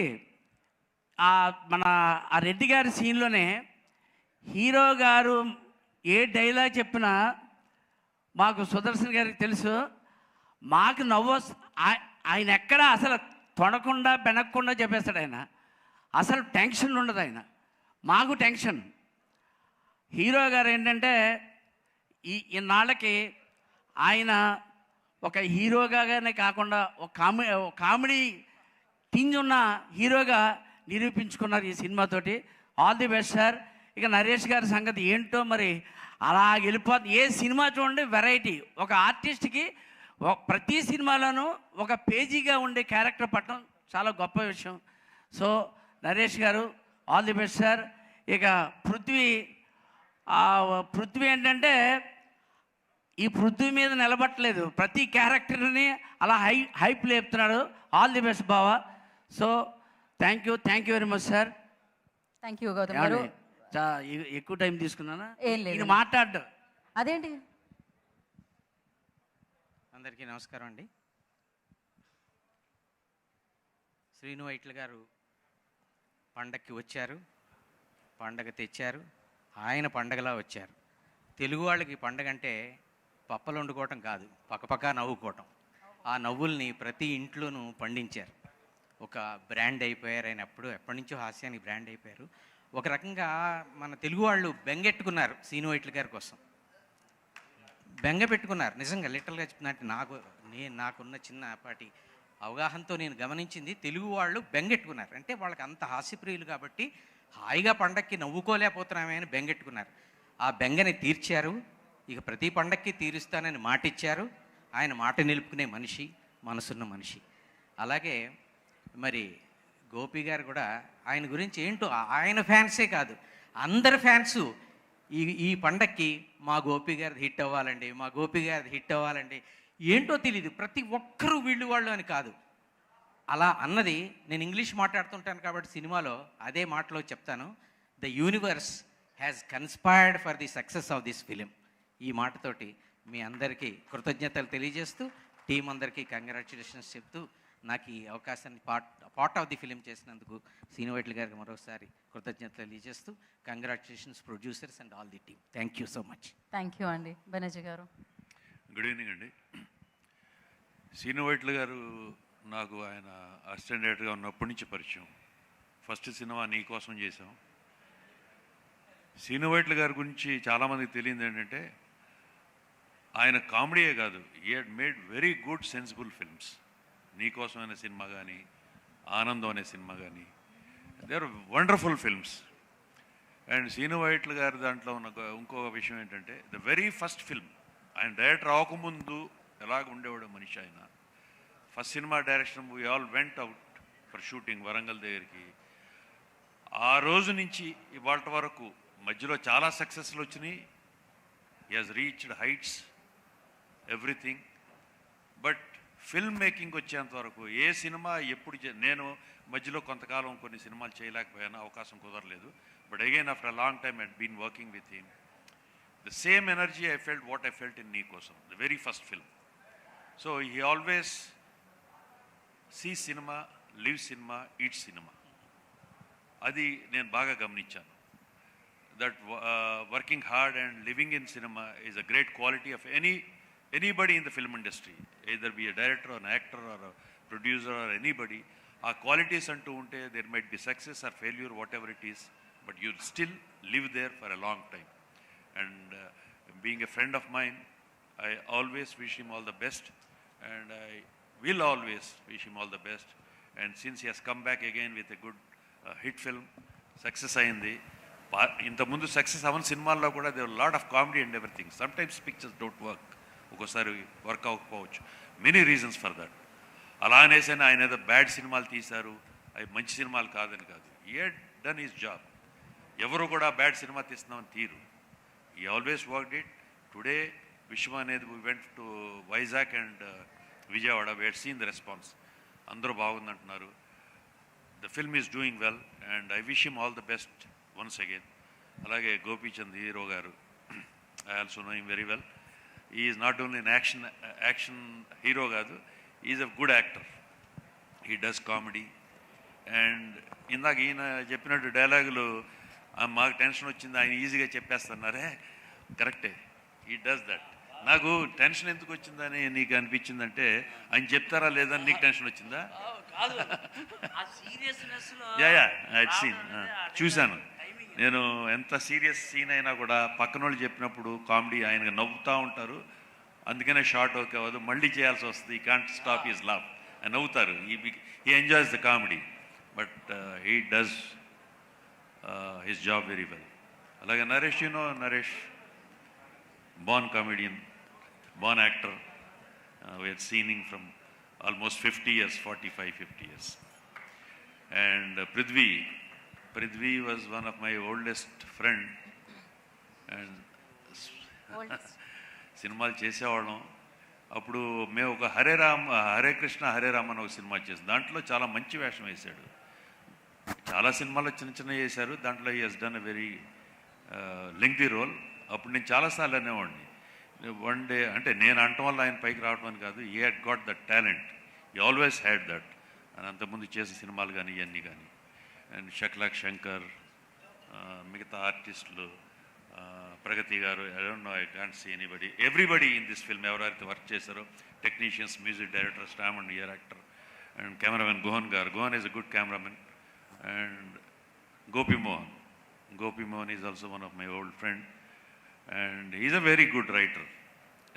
మన ఆ రెడ్డి గారి సీన్లోనే హీరో గారు ఏ డైలాగ్ చెప్పినా మాకు సుదర్శన్ గారికి తెలుసు, మాకు నవ్వు ఆయన ఎక్కడ అసలు తొడకుండా బెనక్కుండా చెప్పేస్తాడు. ఆయన అసలు టెన్షన్ ఉండదు. ఆయన మాకు టెన్షన్. హీరో గారు ఏంటంటే ఇన్నాళ్ళకి ఆయన ఒక హీరోగానే కాకుండా ఒక కామెడీ టింజ్ ఉన్న హీరోగా నిరూపించుకున్నారు ఈ సినిమాతోటి. All the best sir. ఇక నరేష్ గారి సంగతి ఏంటో మరి అలా వెళ్ళిపోతుంది. ఏ సినిమా చూడండి వెరైటీ. ఒక ఆర్టిస్ట్కి ప్రతి సినిమాలోనూ ఒక పేజీగా ఉండే క్యారెక్టర్ పట్టడం చాలా గొప్ప విషయం. సో నరేష్ గారు ఆల్ ది బెస్ట్ సార్. ఇక పృథ్వీ ఏంటంటే ఈ పృథ్వీ మీద నిలబట్టలేదు, ప్రతి క్యారెక్టర్ని అలా హైప్ లేపుతున్నాడు. ఆల్ ది బెస్ట్ బావా. So thank you very much sir. Thank you Gautam గారు. ఎక్కువ టైం తీసుకున్నానా? ఏం లేదు, ఇది మాట్లాడ్డు అదేంటి. అందరికీ నమస్కారం అండి. శ్రీను వైట్ల గారు పండగకి వచ్చారు, పండగ తెచ్చారు, ఆయన పండగలా వచ్చారు. తెలుగు వాళ్ళకి పండగ అంటే పప్పలు వండుకోవటం కాదు, పక్కపక్క నవ్వుకోవటం. ఆ నవ్వుల్ని ప్రతి ఇంట్లోనూ పండించారు. ఒక బ్రాండ్ అయిపోయారు ఆయన. ఎప్పటి నుంచో హాస్యానికి బ్రాండ్ అయిపోయారు. ఒక రకంగా మన తెలుగు వాళ్ళు బెంగెట్టుకున్నారు శ్రీను వైట్ల గారి కోసం. బెంగ పెట్టుకున్నారు నిజంగా. లిటరల్గా చెప్తున్నట్టు నాకున్న చిన్నపాటి అవగాహనతో నేను గమనించింది, తెలుగు వాళ్ళు బెంగెట్టుకున్నారు. అంటే వాళ్ళకి అంత హాస్యప్రియులు కాబట్టి హాయిగా పండక్కి నవ్వుకోలేకపోతున్నామే అని బెంగెట్టుకున్నారు. ఆ బెంగని తీర్చారు. ఇక ప్రతి పండక్కి తీరుస్తానని మాట ఇచ్చారు. ఆయన మాట నిలుపుకునే మనిషి, మనసున్న మనిషి. అలాగే మరి గోపి గారు కూడా ఆయన గురించి ఏంటో ఆయన ఫ్యాన్సే కాదు, అందరి ఫ్యాన్సు ఈ పండక్కి మా గోపి గారిది హిట్ అవ్వాలండి, మా గోపి గారిది హిట్ అవ్వాలండి. ఏంటో తెలియదు, ప్రతి ఒక్కరూ వీళ్ళు వాళ్ళు అని కాదు. అలా అన్నది నేను ఇంగ్లీష్ మాట్లాడుతుంటాను కాబట్టి సినిమాలో అదే మాటలో చెప్తాను. The universe has కన్స్పైర్డ్ for the success of this film. ఈ మాటతోటి మీ అందరికీ కృతజ్ఞతలు తెలియజేస్తూ, టీం అందరికీ కంగ్రాచులేషన్స్ చెప్తూ, నాకు ఈ అవకాశాన్ని పార్ట్ ఆఫ్ ది ఫిలిం చేసినందుకు శ్రీను వైట్ల గారికి మరోసారి కృతజ్ఞతలు తెలియజేస్తూ, congratulations producers and all the team. Thank you so much. Thank you అండి. బెనర్జీ గారు. గుడ్ ఈవినింగ్ అండి. శ్రీను వైట్ల గారు నాకు ఆయన అసిస్టెంట్ డైరెక్టర్గా ఉన్నప్పటి నుంచి పరిచయం. ఫస్ట్ సినిమా నీ కోసం చేసాం. శ్రీను వైట్ల గారి గురించి చాలామందికి తెలియదు ఏంటంటే, ఆయన కామెడీయే కాదు, he had made very good sensible films. Neekosam అనే సినిమా కానీ, ఆనందం అనే సినిమా కానీ, they are wonderful films. And Srinu Vaitla గారి దాంట్లో ఉన్న ఇంకొక విషయం ఏంటంటే, ద వెరీ ఫస్ట్ ఫిల్మ్ ఆయన డైరెక్టర్ అవ్వకముందు ఎలాగ ఉండేవాడు మనిషి. ఆయన first cinema direction we all went out for shooting Warangal దగ్గరికి. ఆ రోజు నుంచి ఇవాళ వరకు మధ్యలో చాలా సక్సెస్లు వచ్చినాయి. He has reached heights everything. But film making వచ్చేంత వరకు ఏ సినిమా ఎప్పుడు నేను మధ్యలో కొంతకాలం కొన్ని సినిమాలు చేయలేకపోయాను, అవకాశం కుదరలేదు. But again after a long time I had been working with him. The same energy I felt what I felt in Nee Kosam, the very first film. So he always see cinema, live cinema, eat cinema. అది నేను బాగా గమనించాను. That working hard and living in cinema is a great quality of anybody in the film industry, either be a director or an actor or a producer or anybody. Our qualities antu unte, there might be success or failure, whatever it is, but you still live there for a long time. And being a friend of mine, I always wish him all the best, and I will always wish him all the best. And since he has come back again with a good hit film, success ayindi. Inta mundu success avana cinemaల్లో కూడా there are a lot of comedy and everything. Sometimes pictures don't work, ఒక్కోసారి work అవ్వకపోవచ్చు. Many reasons for that. అలా అనేసైనా ఆయన ఏదో bad సినిమాలు తీశారు, అవి మంచి సినిమాలు కాదని కాదు. He had done his job. ఎవరు కూడా బ్యాడ్ సినిమా తీస్తున్నామని తీరు. He always worked it. Today Vishwa అనేది we went to Vizag and Vijayawada, we had seen the response. అందరూ బాగుందంటున్నారు. The film is doing well and I wish him all the best once again. అలాగే Gopichand hero గారు, I also know him very well. He is not only an action hero కాదు, he is a good actor. He does comedy. And ఇందాక ఈయన చెప్పినట్టు డైలాగులు మాకు tension వచ్చింది ఆయన ఈజీగా చెప్పేస్తున్నారే, కరెక్టే. He does that. నాకు టెన్షన్ ఎందుకు వచ్చిందని నీకు అనిపించిందంటే, ఆయన చెప్తారా లేదా నీకు టెన్షన్ వచ్చిందా? చూశాను నేను. ఎంత సీరియస్ సీన్ అయినా కూడా పక్కన వాళ్ళు చెప్పినప్పుడు కామెడీ ఆయన నవ్వుతూ ఉంటారు, అందుకనే షార్ట్ ఓకే అవ్వదు, మళ్ళీ చేయాల్సి వస్తుంది. ఈ కాంట్ స్టాప్ ఈజ్ లాఫ్. నవ్వుతారు. He enjoys the comedy, but he does his job very well. అలాగే Naresh, Naresh born comedian, born actor. We are seeing from almost 50 years, 45-50 years. And Prithvi was one of my oldest friend, and సినిమాలు చేసేవాళ్ళం. అప్పుడు మేము ఒక హరే కృష్ణ హరే రామ్ అని ఒక cinema చేసాం. దాంట్లో చాలా మంచి వేషం వేశాడు. చాలా సినిమాలు చిన్న చేశారు. దాంట్లో he has done a very lengthy role. అప్పుడు నేను చాలాసార్లు అనేవాడిని, వన్ డే, అంటే నేను అనటం వల్ల ఆయన పైకి రావడం అని కాదు, he had got that talent. He always had that. అని అంతకుముందు చేసే సినిమాలు కానీ ఇవన్నీ కానీ. అండ్ షక్లాక్ శంకర్, మిగతా ఆర్టిస్టులు, ప్రగతి గారు, I don't know, I can't see anybody. Everybody in this film ఎవరైతే వర్క్ చేశారో, టెక్నీషియన్స్, మ్యూజిక్ డైరెక్టర్, స్టామ్ అండ్ ఇయర్ యాక్టర్, అండ్ కెమెరామెన్ గోహన్ గారు. Gohan is a good cameraman. And Gopi Mohan is also one of my old friend, and is a very good writer.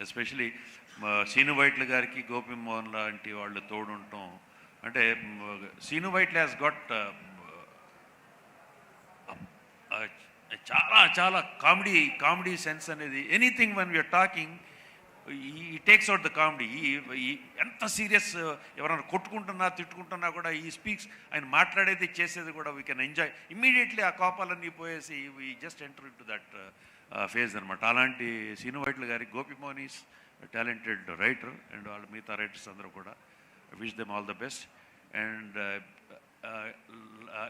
Especially Srinu Vaitla గారికి గోపి మోహన్ లాంటి వాళ్ళు తోడుంటాం. అంటే Srinu Vaitla has got చాలా చాలా కామెడీ సెన్స్ అనేది. ఎనీథింగ్ వన్ వీఆర్ టాకింగ్, ఈ టేక్స్ అవుట్ ద కామెడీ. ఈ ఎంత సీరియస్ ఎవరైనా కొట్టుకుంటున్నా తిట్టుకుంటున్నా కూడా ఈ స్పీక్స్, ఆయన మాట్లాడేది చేసేది కూడా వీ కెన్ ఎంజాయ్ ఇమ్మీడియట్లీ. ఆ కోపాలన్నీ పోయేసి we just enter into that phase అనమాట. అలాంటి శ్రీను వైట్ల గారి, Gopimohan is talented writer and వాళ్ళ మిగతా రైటర్స్ అందరూ కూడా wish them all the best. And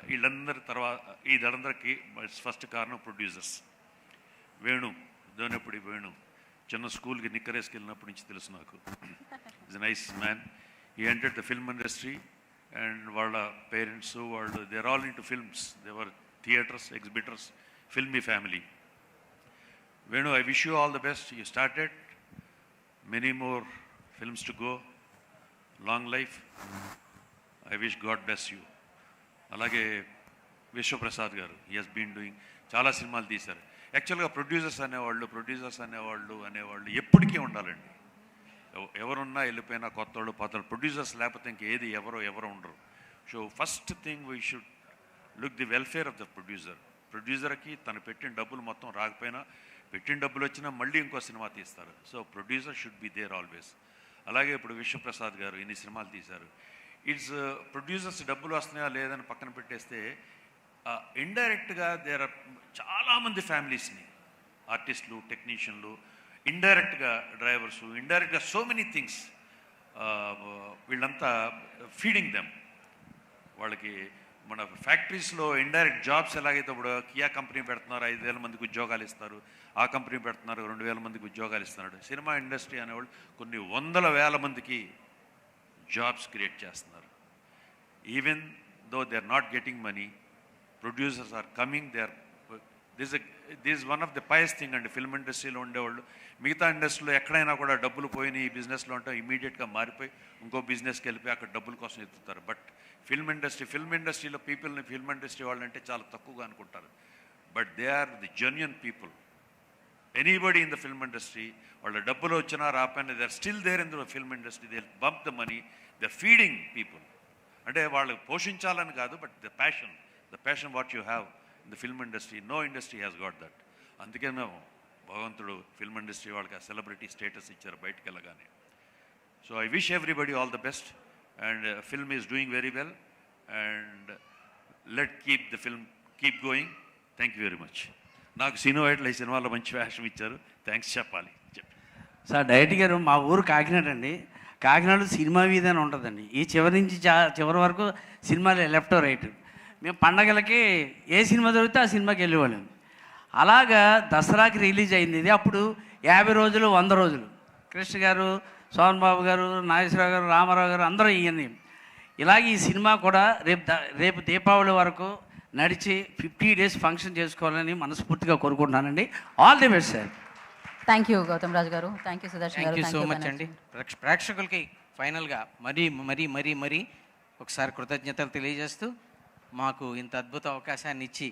వీళ్ళందరికీ ఫస్ట్ కారణం ప్రొడ్యూసర్స్. వేణు, దోనెప్పుడు వేణు చిన్న స్కూల్కి నిక్కరేసుకెళ్ళినప్పటి నుంచి తెలుసు నాకు. Is a nice man. He entered the film industry and వాళ్ళ పేరెంట్స్ వాళ్ళు they're all into films. They were theatres, exhibitors, filmy family. Venu, I wish you all the best. You started many more films to go. Long life. I wish God bless you. అలాగే విశ్వప్రసాద్ గారు, he has been doing చాలా సినిమాలు తీశారు. యాక్చువల్గా producers అనేవాళ్ళు ఎప్పటికీ ఉండాలండి. ఎవరున్నా వెళ్ళిపోయినా కొత్తవాళ్ళు పాతవాళ్ళు, ప్రొడ్యూసర్స్ లేకపోతే ఇంకేది ఎవరో ఉండరు. So first thing we should look the welfare of the producer. ప్రొడ్యూసర్కి తను పెట్టిన డబ్బులు మొత్తం రాకపోయినా, పెట్టిన డబ్బులు వచ్చినా మళ్ళీ ఇంకో సినిమా తీస్తారు. So producer should be there always. అలాగే ఇప్పుడు విశ్వప్రసాద్ గారు ఇన్ని సినిమాలు తీశారు. ఇట్స్ ప్రొడ్యూసర్స్ డబ్బులు వస్తున్నాయా లేదని పక్కన పెట్టేస్తే ఇండైరెక్ట్గా దేర్ ఆర్ చాలామంది ఫ్యామిలీస్ని, ఆర్టిస్టులు, టెక్నీషియన్లు, ఇండైరెక్ట్గా డ్రైవర్సు, ఇండైరెక్ట్గా సో మెనీ థింగ్స్, వీళ్ళంతా ఫీడింగ్ దెమ్. వాళ్ళకి మన ఫ్యాక్టరీస్లో ఇండైరెక్ట్ జాబ్స్ ఎలాగైతే ఇప్పుడు కియా కంపెనీ పెడుతున్నారు, 5,000 మందికి ఉద్యోగాలు ఇస్తారు. ఆ కంపెనీ పెడుతున్నారు, 2,000 మందికి ఉద్యోగాలు ఇస్తున్నాడు. సినిమా ఇండస్ట్రీ అనేవాళ్ళు కొన్ని 100,000 మందికి జాబ్స్ క్రియేట్ చేస్తున్నారు. Even though they are not getting money, producers are coming. This one of the pious thing అండి. ఫిల్మ్ ఇండస్ట్రీలో ఉండేవాళ్ళు మిగతా ఇండస్ట్రీలో ఎక్కడైనా కూడా డబ్బులు పోయినాయి ఈ బిజినెస్లో ఉంటాం, ఇమీడియట్గా మారిపోయి ఇంకో బిజినెస్కి వెళ్ళిపోయి అక్కడ డబ్బుల కోసం ఎత్తుతారు. బట్ ఫిల్మ్ ఇండస్ట్రీలో పీపుల్ని ఫిల్మ్ ఇండస్ట్రీ వాళ్ళంటే చాలా తక్కువగా అనుకుంటారు. But they are the genuine people. Anybody in the film industry, వాళ్ళ డబ్బులు వచ్చినా రాకపోయినా they are still there in the film industry. They pump the money, they are feeding people. అంటే వాళ్ళు పోషించాలని కాదు, but the passion what you have in the film industry, no industry has got that. అందుకే మేము భగవంతుడు film industry వాళ్ళకి ఆ celebrity status ఇచ్చారు బయటకు వెళ్ళగానే. So I wish everybody all the best. And film is doing very well, and let keep the film keep going. Thank you very much. నాకు శ్రీను వైట్ల ఈ సినిమాలో మంచి వేషం ఇచ్చారు, థ్యాంక్స్ చెప్పాలి. సార్ డైరెక్టర్ గారు, మా ఊరు కాకినాడ అండి. కాకినాడలో సినిమా వీధి అని ఉంటుందండి. ఈ చివరి నుంచి చివరి వరకు సినిమాలు లెఫ్ట్ రైట్. మేము పండగలకి ఏ సినిమా దొరికితే ఆ సినిమాకి వెళ్ళేవాళ్ళం. అలాగా దసరాకి రిలీజ్ అయింది ఇది. అప్పుడు 50 రోజులు 100 రోజులు కృష్ణ గారు, సోహన్ బాబు గారు, నాగేశ్వరరావు గారు, రామారావు గారు అందరూ ఇవన్నీ. ఇలాగే ఈ సినిమా కూడా రేపు దీపావళి వరకు నడిచి 50 డేస్ ఫంక్షన్ చేసుకోవాలని మనస్ఫూర్తిగా కోరుకుంటున్నానండి. All the best sir. Thank you Gautam Raju గారు, థ్యాంక్ యూ సుదర్శన్ గారు, థ్యాంక్ యూ సో మచ్ అండి. ప్రేక్షకులకి ఫైనల్గా మరీ ఒకసారి కృతజ్ఞతలు తెలియజేస్తూ, మాకు ఇంత అద్భుత అవకాశాన్ని ఇచ్చి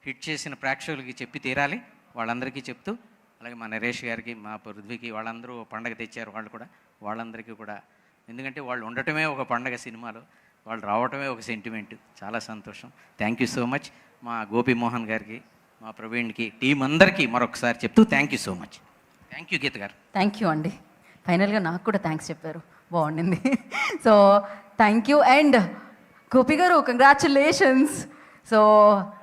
హిట్ చేసిన ప్రేక్షకులకి చెప్పి తీరాలి. వాళ్ళందరికీ చెప్తూ, అలాగే మా నరేష్ గారికి, మా పృథ్వీకి, వాళ్ళందరూ పండగ తెచ్చారు. వాళ్ళందరికీ కూడా, ఎందుకంటే వాళ్ళు ఉండటమే ఒక పండగ సినిమాలో, వాళ్ళు రావటమే ఒక సెంటిమెంట్. చాలా సంతోషం. Thank you so much. మా గోపిమోహన్ గారికి, మా ప్రవీణ్కి, టీం అందరికీ మరొకసారి చెప్తూ thank you so much. Thank you Geetha గారు. థ్యాంక్ యూ అండి. ఫైనల్గా నాకు కూడా థ్యాంక్స్ చెప్పారు, బాగుండింది. So thank you. And Gopi గారు, కంగ్రాచులేషన్స్. సో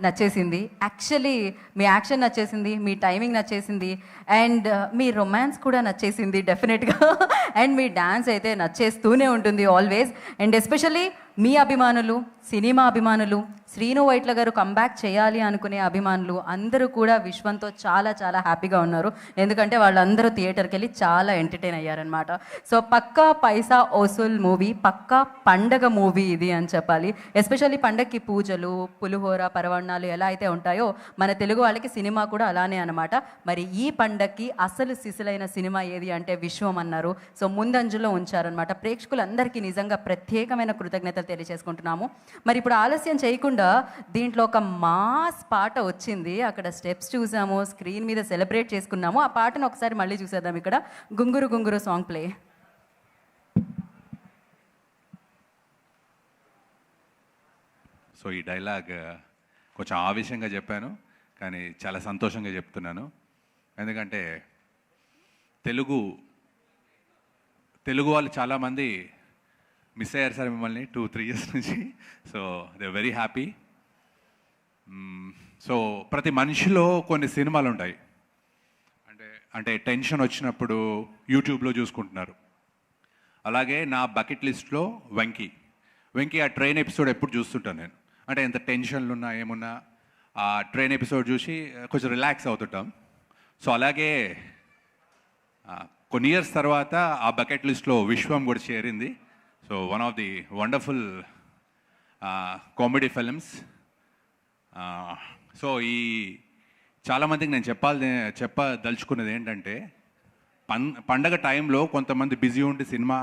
నచ్చేసింది, యాక్చువల్లీ మీ యాక్షన్ నచ్చేసింది, మీ టైమింగ్ నచ్చేసింది, అండ్ మీ రొమాన్స్ కూడా నచ్చేసింది డెఫినెట్గా. అండ్ మీ డ్యాన్స్ అయితే నచ్చేస్తూనే ఉంటుంది ఆల్వేస్. అండ్ ఎస్పెషల్లీ మీ అభిమానులు, సినిమా అభిమానులు, శ్రీను వైట్ల గారు కంబ్యాక్ చేయాలి అనుకునే అభిమానులు అందరూ కూడా విశ్వంతో చాలా చాలా హ్యాపీగా ఉన్నారు. ఎందుకంటే వాళ్ళందరూ థియేటర్కి వెళ్ళి చాలా ఎంటర్టైన్ అయ్యారనమాట. సో పక్కా పైసా వసూల్ మూవీ, పక్కా పండగ మూవీ ఇది అని చెప్పాలి. ఎస్పెషల్లీ పండగకి పూజలు, పులిహోర, పరవణాలు ఎలా అయితే ఉంటాయో మన తెలుగు వాళ్ళకి సినిమా కూడా అలానే అనమాట. మరి ఈ పండగకి అసలు సిసలైన సినిమా ఏది అంటే విశ్వం అన్నారు. సో ముందంజలో ఉంచారనమాట. ప్రేక్షకులందరికీ నిజంగా ప్రత్యేకమైన కృతజ్ఞతలు తెలియజేసుకుంటున్నాము. మరి ఇప్పుడు ఆలస్యం చేయకుండా దీంట్లో ఒక మాస్ పాట వచ్చింది, అక్కడ స్టెప్స్ చూసాము, స్క్రీన్ మీద సెలబ్రేట్ చేసుకున్నాము. ఆ పాటను ఒకసారి మళ్ళీ చూసేద్దాం. ఇక్కడ గుంగురు గుంగురు సాంగ్ ప్లే. సో ఈ డైలాగ్ కొంచెం ఆవేశంగా చెప్పాను, కానీ చాలా సంతోషంగా చెప్తున్నాను. ఎందుకంటే తెలుగు తెలుగు వాళ్ళు చాలామంది మిస్ అయ్యారు సార్ మిమ్మల్ని 2-3 ఇయర్స్ నుంచి. So they very happy. So ప్రతి మనిషిలో కొన్ని సినిమాలు ఉంటాయి. అంటే టెన్షన్ వచ్చినప్పుడు యూట్యూబ్లో చూసుకుంటున్నారు. అలాగే నా బకెట్ లిస్ట్లో వెంకీ ఆ ట్రైన్ ఎపిసోడ్ ఎప్పుడు చూస్తుంటాను నేను. అంటే ఎంత టెన్షన్లు ఉన్నా ఏమున్నా ఆ ట్రైన్ ఎపిసోడ్ చూసి కొంచెం రిలాక్స్ అవుతుంటాం. సో అలాగే కొన్ని ఇయర్స్ తర్వాత ఆ బకెట్ లిస్ట్లో విశ్వం కూడా చేరింది. So one of the wonderful comedy films. So ఈ చాలామందికి నేను చెప్పదలుచుకున్నది ఏంటంటే పండగ టైంలో కొంతమంది బిజీ ఉండి సినిమా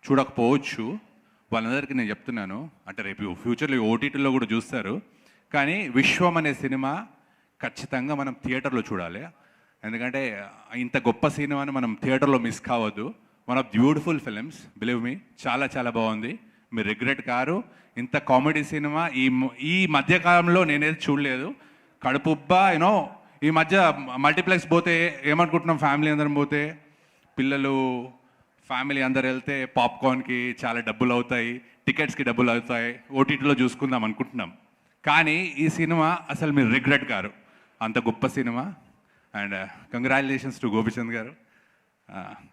చూడకపోవచ్చు. వాళ్ళందరికీ నేను చెప్తున్నాను, అంటే రేపు ఫ్యూచర్లో ఓటీటీలో కూడా చూస్తారు, కానీ విశ్వం అనే సినిమా ఖచ్చితంగా మనం థియేటర్లో చూడాలి. ఎందుకంటే ఇంత గొప్ప సినిమాని మనం థియేటర్లో మిస్ కావద్దు. One of beautiful films, believe me. చాలా చాలా బాగుంది, మీరు రిగ్రెట్ కారు. ఇంత కామెడీ సినిమా ఈ మధ్యకాలంలో నేనేది చూడలేదు. కడుపుబ్బా యూనో ఈ మధ్య మల్టీప్లెక్స్ పోతే ఏమనుకుంటున్నాం, ఫ్యామిలీ అందరం పోతే, పిల్లలు ఫ్యామిలీ అందరు వెళ్తే పాప్కార్న్కి చాలా డబ్బులు అవుతాయి, టికెట్స్కి డబ్బులు అవుతాయి, ఓటీటీలో చూసుకుందాం అనుకుంటున్నాం. కానీ ఈ సినిమా అసలు మీరు రిగ్రెట్ కారు, అంత గొప్ప సినిమా. అండ్ కంగ్రాచులేషన్స్ టు గోపిచంద్ గారు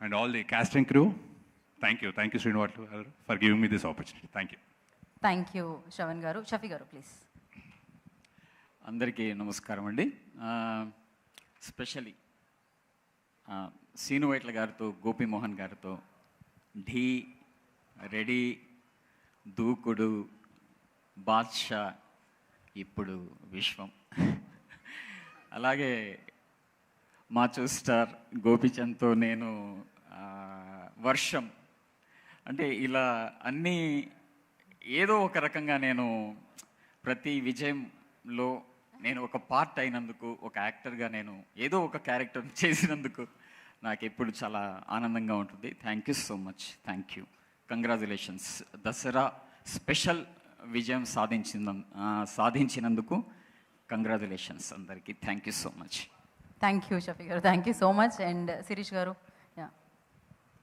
and all the casting crew. Thank you Srinivas గారు for giving me this opportunity. Thank you Shravan గారు. షఫీ గారు ప్లీజ్. అందరికీ నమస్కారం అండి. స్పెషలీ సీను వైట్ల గారితో, గోపీమోహన్ గారితో ఢీ, రెడీ, దూకుడు, బాద్షా, ఇప్పుడు విశ్వం, అలాగే మాచూ స్టార్ గోపీచంద్తో నేను వర్షం, అంటే ఇలా అన్నీ ఏదో ఒక రకంగా నేను ప్రతి విజయంలో నేను ఒక పార్ట్ అయినందుకు, ఒక యాక్టర్గా నేను ఏదో ఒక క్యారెక్టర్ చేసినందుకు నాకు ఎప్పుడు చాలా ఆనందంగా ఉంటుంది. Thank you so much. Thank you. Congratulations. Dasara special విజయం సాధించినందుకు కంగ్రాచులేషన్స్ అందరికీ. Thank you so much. Thank you Shafi గారు. Thank you so much. And Sirish గారు.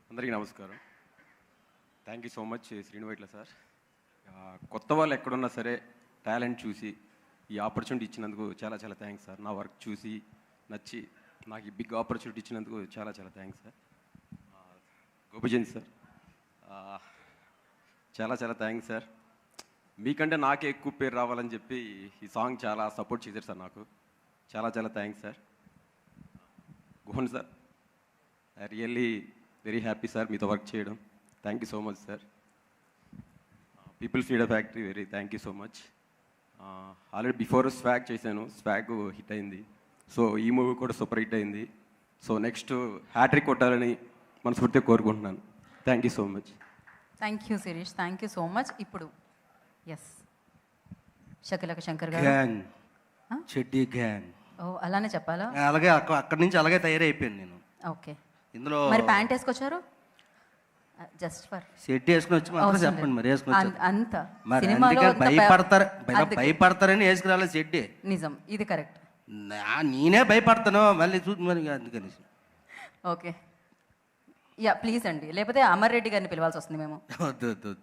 అందరికీ నమస్కారం. Thank you so much Srinu Vaitla sir. కొత్త వాళ్ళు ఎక్కడున్నా సరే టాలెంట్ చూసి ఈ ఆపర్చునిటీ ఇచ్చినందుకు చాలా చాలా థ్యాంక్స్ సార్. నా వర్క్ చూసి నచ్చి నాకు ఈ బిగ్ ఆపర్చునిటీ ఇచ్చినందుకు చాలా చాలా థ్యాంక్స్ సార్. గోపిచంద్ సార్ చాలా చాలా థ్యాంక్స్ సార్. మీకంటే నాకే ఎక్కువ పేరు రావాలని చెప్పి ఈ సాంగ్ చాలా సపోర్ట్ చేశారు సార్. నాకు చాలా చాలా థ్యాంక్స్ సార్. గోహన్ sir, I really very happy sir మీతో వర్క్ చేయడం. Thank you so much sir. People ఫీడర్ Factory very thank you so much. Already before Swag చేశాను, స్వాగ్ హిట్ అయింది. సో ఈ మూవీ కూడా సూపర్ హిట్ అయింది. సో నెక్స్ట్ హ్యాట్రిక్ కొట్టాలని మనస్ఫూర్తిగా కోరుకుంటున్నాను. Thank you so much. Thank you Sirish. Thank you so much. ఇప్పుడు ఎస్ షకిలక శంకర్ గారు. Gang, చెడ్డీ gang. ఓ అలానే చెప్పాలా? అలాగే అక్కడి నుంచి అలాగే తయారైపోయాను నేను. ఓకే. ఇందులో మరి ప్యాంట్ వేసుకొచ్చారు? జస్ట్ ఫర్ షెడ్ వేసుకుని వచ్చి మాత్రం చెప్పండి మరి వేసుకుని అంత సినిమాలో భయపడతారని వేసుకురాలి షెడ్డే. నిజం, ఇది కరెక్ట్. నేనే భయపడతాను మళ్ళీ చూసి మరి అందుకని. ఓకే యా ప్లీజ్ అండి, లేకపోతే అమర్ రెడ్డి గారిని పిలవాల్సి వస్తుంది మేము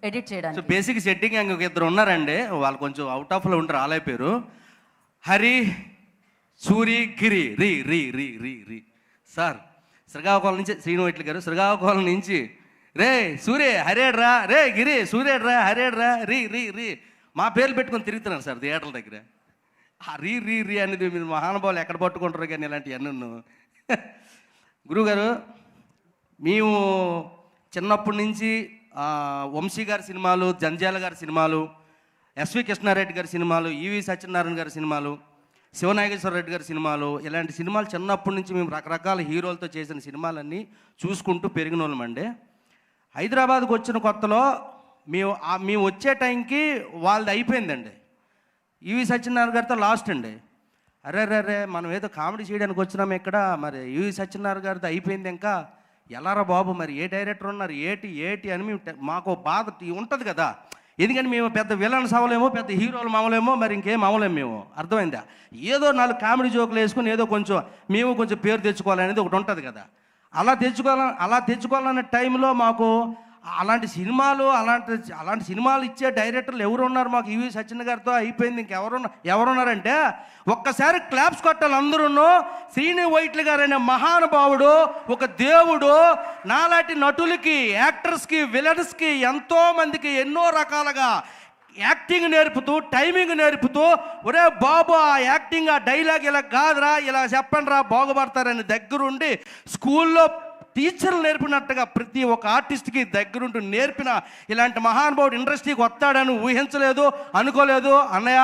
ఎడిట్ చేయడానికి. సో బేసిక్ సెట్టింగ్ ఇంకొక ఇద్దరు ఉన్నారండి, వాళ్ళు కొంచెం అవుట్ ఆఫ్లో ఉంటారు. ఆలైపోయారు. హరి, సూరి, గిరి. రీ రీ రీ రీ రీ సార్ శ్రీకాకుళం నుంచి శ్రీను వైట్ల గారు, శ్రీకాకుళం నుంచి రే సూర్య హరేడ్రా, రే గిరి సూర్యడ్రా హరేడ్రా, రీ రీ రీ మా పేర్లు పెట్టుకొని తిరుగుతున్నారు సార్ థియేటర్ల దగ్గర. ఆ రీ రీ రీ అనేది మీరు మహానుభావులు ఎక్కడ పట్టుకుంటారు కానీ ఇలాంటివి అన్నీ. గురువుగారు, మేము చిన్నప్పటి నుంచి వంశీ గారి సినిమాలు, జంజాల గారి సినిమాలు, ఎస్వి కృష్ణారెడ్డి గారి సినిమాలు, ఈవి సత్యనారాయణ గారి సినిమాలు, శివనాగేశ్వర రెడ్డి గారి సినిమాలు, ఇలాంటి సినిమాలు చిన్నప్పటి నుంచి మేము రకరకాల హీరోలతో చేసిన సినిమాలన్నీ చూసుకుంటూ పెరిగిన వాళ్ళమండి. హైదరాబాద్కి వచ్చిన కొత్తలో మేము వచ్చే టైంకి వాళ్ళది అయిపోయిందండి. ఈవి సత్యనారాయణ గారితో లాస్ట్ అండి. అరే మనం ఏదో కామెడీ చేయడానికి వచ్చినాం ఇక్కడ, మరి ఈవి సత్యనారాయణ గారితో అయిపోయింది. ఇంకా ఎలారా బాబు, మరి ఏ డైరెక్టర్ ఉన్నారు ఏటి అని మేము మాకు బాధ ఉంటుంది కదా. ఎందుకంటే మేము పెద్ద విలన్స్ అవ్వలేమో, పెద్ద హీరోలు మామూలేమో, మరి ఇంకేం అవ్వలేము మేము. అర్థమైందా? ఏదో 4 కామెడీ జోకులు వేసుకొని ఏదో కొంచెం మేము కొంచెం పేరు తెచ్చుకోవాలనేది ఒకటి ఉంటుంది కదా. అలా తెచ్చుకోవాలనే టైంలో మాకు అలాంటి సినిమాలు ఇచ్చే డైరెక్టర్లు ఎవరు ఉన్నారు? మాకు ఈవి సచిన్ గారితో అయిపోయింది. ఎవరున్నారంటే ఒక్కసారి క్లాప్స్ కొట్టాలి అందరూ. శ్రీను వైట్ల గారు అనే మహానుభావుడు, ఒక దేవుడు, నాలాంటి నటులకి, యాక్టర్స్కి, విలన్స్కి, ఎంతో మందికి ఎన్నో రకాలుగా యాక్టింగ్ నేర్పుతూ, టైమింగ్ నేర్పుతూ, ఒరే బాబు ఆ యాక్టింగ్, ఆ డైలాగ్ ఇలా కాదురా, ఇలా చెప్పండి రా బాగుపడతారని దగ్గరుండి స్కూల్లో టీచర్లు నేర్పినట్టుగా ప్రతి ఒక్క ఆర్టిస్ట్కి దగ్గరుంటూ నేర్పిన ఇలాంటి మహానుభావుడు ఇండస్ట్రీకి వస్తాడని ఊహించలేదు, అనుకోలేదు. అన్నయ్య,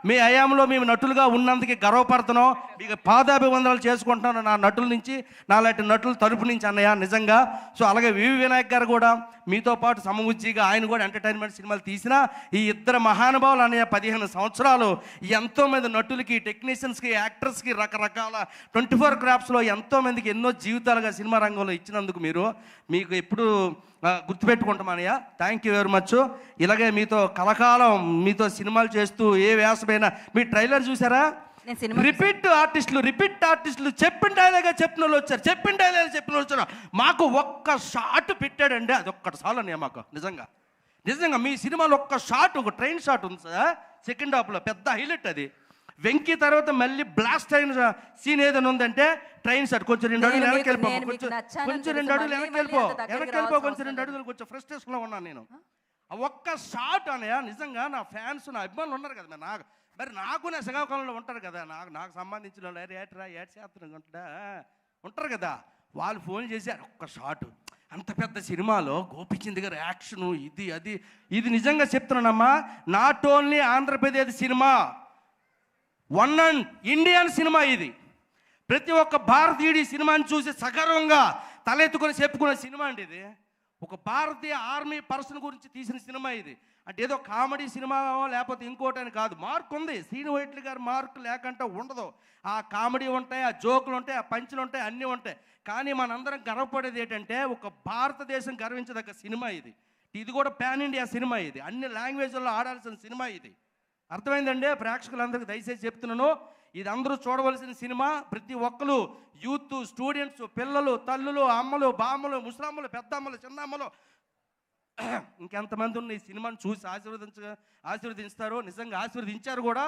మీ హయాంలో మేము నటులుగా ఉన్నందుకు గర్వపడుతున్నాం, మీకు పాదాభివందనాలు చేసుకుంటున్నాను నా నటుల నుంచి, నాలాంటి నటుల తరపు నుంచి అన్నయ్య, నిజంగా. సో అలాగే వివి వినాయక్ గారు కూడా మీతో పాటు సమవుజ్జిగా ఆయన కూడా ఎంటర్టైన్మెంట్ సినిమాలు తీసిన ఈ ఇద్దరు మహానుభావులు అన్నయ్య 15 సంవత్సరాలు ఎంతోమంది నటులకి, టెక్నీషియన్స్కి, యాక్టర్స్కి రకరకాల 24 క్రాఫ్ట్స్లో ఎంతోమందికి ఎన్నో జీవితాలుగా సినిమా రంగంలో ఇచ్చినందుకు మీకు ఎప్పుడు గుర్తుపెట్టుకుంటామన్నయ్య. Thank you very much. ఇలాగే మీతో కలకాలం మీతో సినిమాలు చేస్తూ ఏ వ్యాసమైనా. మీ ట్రైలర్ చూసారా? రిపీట్ ఆర్టిస్టులు చెప్పిన డైలాగ్ చెప్పిన వాళ్ళు వచ్చారు. మాకు ఒక్క షాట్ పెట్టాడండి, అది ఒక్కటి చాలు అన్నయ్య మాకు. నిజంగా మీ సినిమాలో ఒక్క షాట్, ఒక ట్రైన్ షాట్ ఉంది సార్ సెకండ్ హాఫ్లో, పెద్ద హైలైట్ అది. వెంకీ తర్వాత మళ్ళీ బ్లాస్ట్ అయిన సీన్ ఏదైనా ఉందంటే ట్రైన్ షాట్. కొంచెం 2 అడుగులు వెనక్కి వెళ్ళిపో, కొంచెం 2 అడుగులు వెనక్కి వెళ్ళిపో, కొంచెం 2 అడుగులు. కొంచెం ఫ్రస్ట్రేషన్లో ఉన్నాను నేను. ఆ ఒక్క షాట్ అన్నయ్య, నిజంగా నా ఫ్యాన్స్, నా అభిమానులు ఉన్నారు కదా మరి నాకు నా శ్రీకాకుళంలో ఉంటారు కదా, నాకు సంబంధించిన వాళ్ళు ఏడ్చేస్తున్నా ఉంటారు కదా, వాళ్ళు ఫోన్ చేశారు. ఒక్క షాటు అంత పెద్ద సినిమాలో గోపిచంద్ గారు యాక్షను, ఇది నిజంగా చెప్తున్నానమ్మా, not only Andhra Pradesh cinema, one and Indian cinema ఇది. ప్రతి ఒక్క భారతీయుడి సినిమాని చూసి సగర్వంగా తలెత్తుకొని చెప్పుకునే సినిమా అండి ఇది. ఒక భారతీయ ఆర్మీ పర్సన్ గురించి తీసిన సినిమా ఇది. అంటే ఏదో కామెడీ సినిమా లేకపోతే ఇంకోటి అని కాదు, మార్క్ ఉంది. శ్రీను వైట్ల గారు మార్క్ లేకుండా ఉండదు. ఆ కామెడీ ఉంటాయి, ఆ జోకులు ఉంటాయి, ఆ పంచులు ఉంటాయి, అన్నీ ఉంటాయి. కానీ మనందరం గర్వపడేది ఏంటంటే ఒక భారతదేశం గర్వించదగ్గ సినిమా ఇది. ఇది కూడా పాన్ ఇండియా సినిమా ఇది, అన్ని లాంగ్వేజ్ల్లో ఆడాల్సిన సినిమా ఇది. అర్థమైందండి ప్రేక్షకులందరికీ దయచేసి చెప్తున్నాను, ఇది అందరూ చూడవలసిన సినిమా. ప్రతి ఒక్కరు, యూత్, స్టూడెంట్స్, పిల్లలు, తల్లులు, అమ్మలు, బామ్మలు, ముసలమ్మలు, పెద్దమ్మలు, చిన్నమ్మలు, ఇంకెంతమంది ఉన్న ఈ సినిమాను చూసి ఆశీర్వదిస్తారు. నిజంగా ఆశీర్వదించారు కూడా.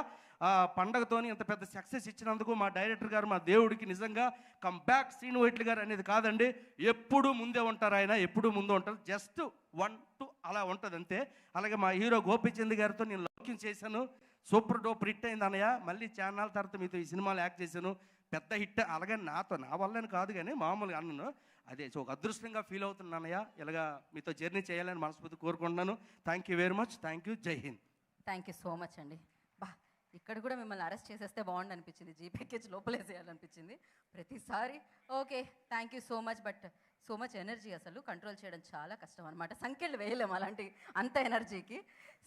పండగతోని ఇంత పెద్ద సక్సెస్ ఇచ్చినందుకు మా డైరెక్టర్ గారు, మా దేవుడికి నిజంగా కంబ్యాక్ శ్రీను వైట్ల గారు అనేది కాదండి, ఎప్పుడు ముందే ఉంటారు ఆయన, ఎప్పుడు ముందు ఉంటారు. జస్ట్ 1, 2 అలా ఉంటుంది అంతే. అలాగే మా హీరో గోపిచంద్ గారితో నేను లౌక్యం చేశాను, సూపర్ డూపర్ హిట్ అయింది అన్నయ్య. మళ్ళీ ఛానల్ తర్వాత మీతో ఈ సినిమాలు యాక్ట్ చేశాను, పెద్ద హిట్. అలాగే నా వల్లని కాదు కానీ మామూలుగా అన్నాను, అదే ఒక అదృష్టంగా ఫీల్ అవుతున్నాను అన్నయ్య. ఇలాగా మీతో జర్నీ చేయాలని మనస్ఫూర్తి కోరుకుంటున్నాను. Thank you very much. Thank you. Jai Hind. Thank you so much అండి. ఇక్కడ కూడా మిమ్మల్ని అరెస్ట్ చేసేస్తే బాగుండు అనిపించింది, జీపీకేజ్ లోపలేసేయాలనిపించింది ప్రతిసారి. Okay, thank you so much. But so much energy అసలు కంట్రోల్ చేయడం చాలా కష్టం అనమాట, సంఖ్యలు వేయలేము అలాంటి అంత ఎనర్జీకి.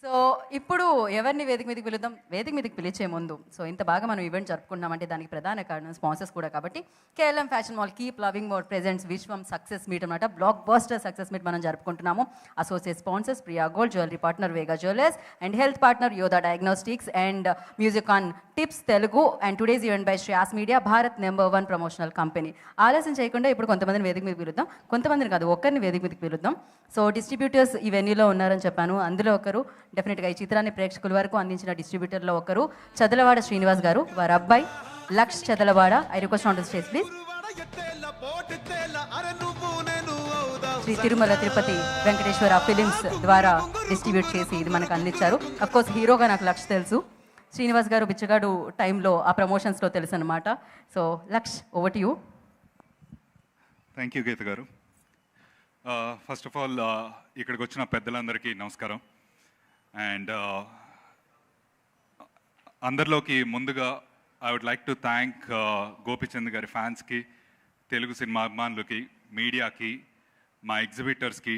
సో ఇప్పుడు ఎవరిని వేదిక మీదకి పిలుద్దాం? వేదిక మీదకి పిలిచే ముందు, సో ఇంత బాగా మనం ఈవెంట్ జరుపుకున్నామంటే దానికి ప్రధాన కారణం స్పాన్సర్స్ కూడా. కాబట్టి KLM fashion mall keep loving more presents Viswam success meet అనమాట, బ్లాక్ బస్టర్ సక్సెస్ మీట్ మనం జరుపుకుంటున్నాము. Associate sponsors Priya gold, jewellery partner Vega jewellers, and health partner Yodha diagnostics, and music on tips Telugu, and today's event by Shreyas media, Bharat #1 promotional company. ఆలస్యం చేయకుండా ఇప్పుడు కొంతమందిని వేదిక మీద పిలుద్దాం, కొంతమందిని కాదు ఒక్కరిని వేదిక మీదకి పిలుద్దాం. సో డిస్ట్రిబ్యూటర్స్ ఈ వెన్యూలో ఉన్నారని చెప్పాను, అందులో ఒకరు డెఫినెట్గా ఈ చిత్రాన్ని ప్రేక్షకుల వరకు అందించిన డిస్ట్రిబ్యూటర్లో ఒకరు చదలవాడ శ్రీనివాస్ గారు, వారి అబ్బాయి Laksh Chadalavada. I request on to stage please. Shri Tirumala Tirupati Venkateswara films ద్వారా డిస్ట్రిబ్యూట్ చేసి ఇది మనకు అందించారు. అఫ్కోర్స్ హీరోగా నాకు లక్ష్ తెలుసు, శ్రీనివాస్ గారు బిచ్చగాడు టైంలో ఆ ప్రమోషన్స్లో తెలుసు అనమాట. So Laksh, over to you. Thank you Geetha గారు. ఫస్ట్ ఆఫ్ ఆల్ ఇక్కడికి వచ్చిన పెద్దలందరికీ నమస్కారం. అండ్ అందరిలోకి ముందుగా I would like to thank Gopichand గారి ఫ్యాన్స్కి, తెలుగు సినిమా అభిమానులకి, మీడియాకి, మా ఎగ్జిబిటర్స్కి,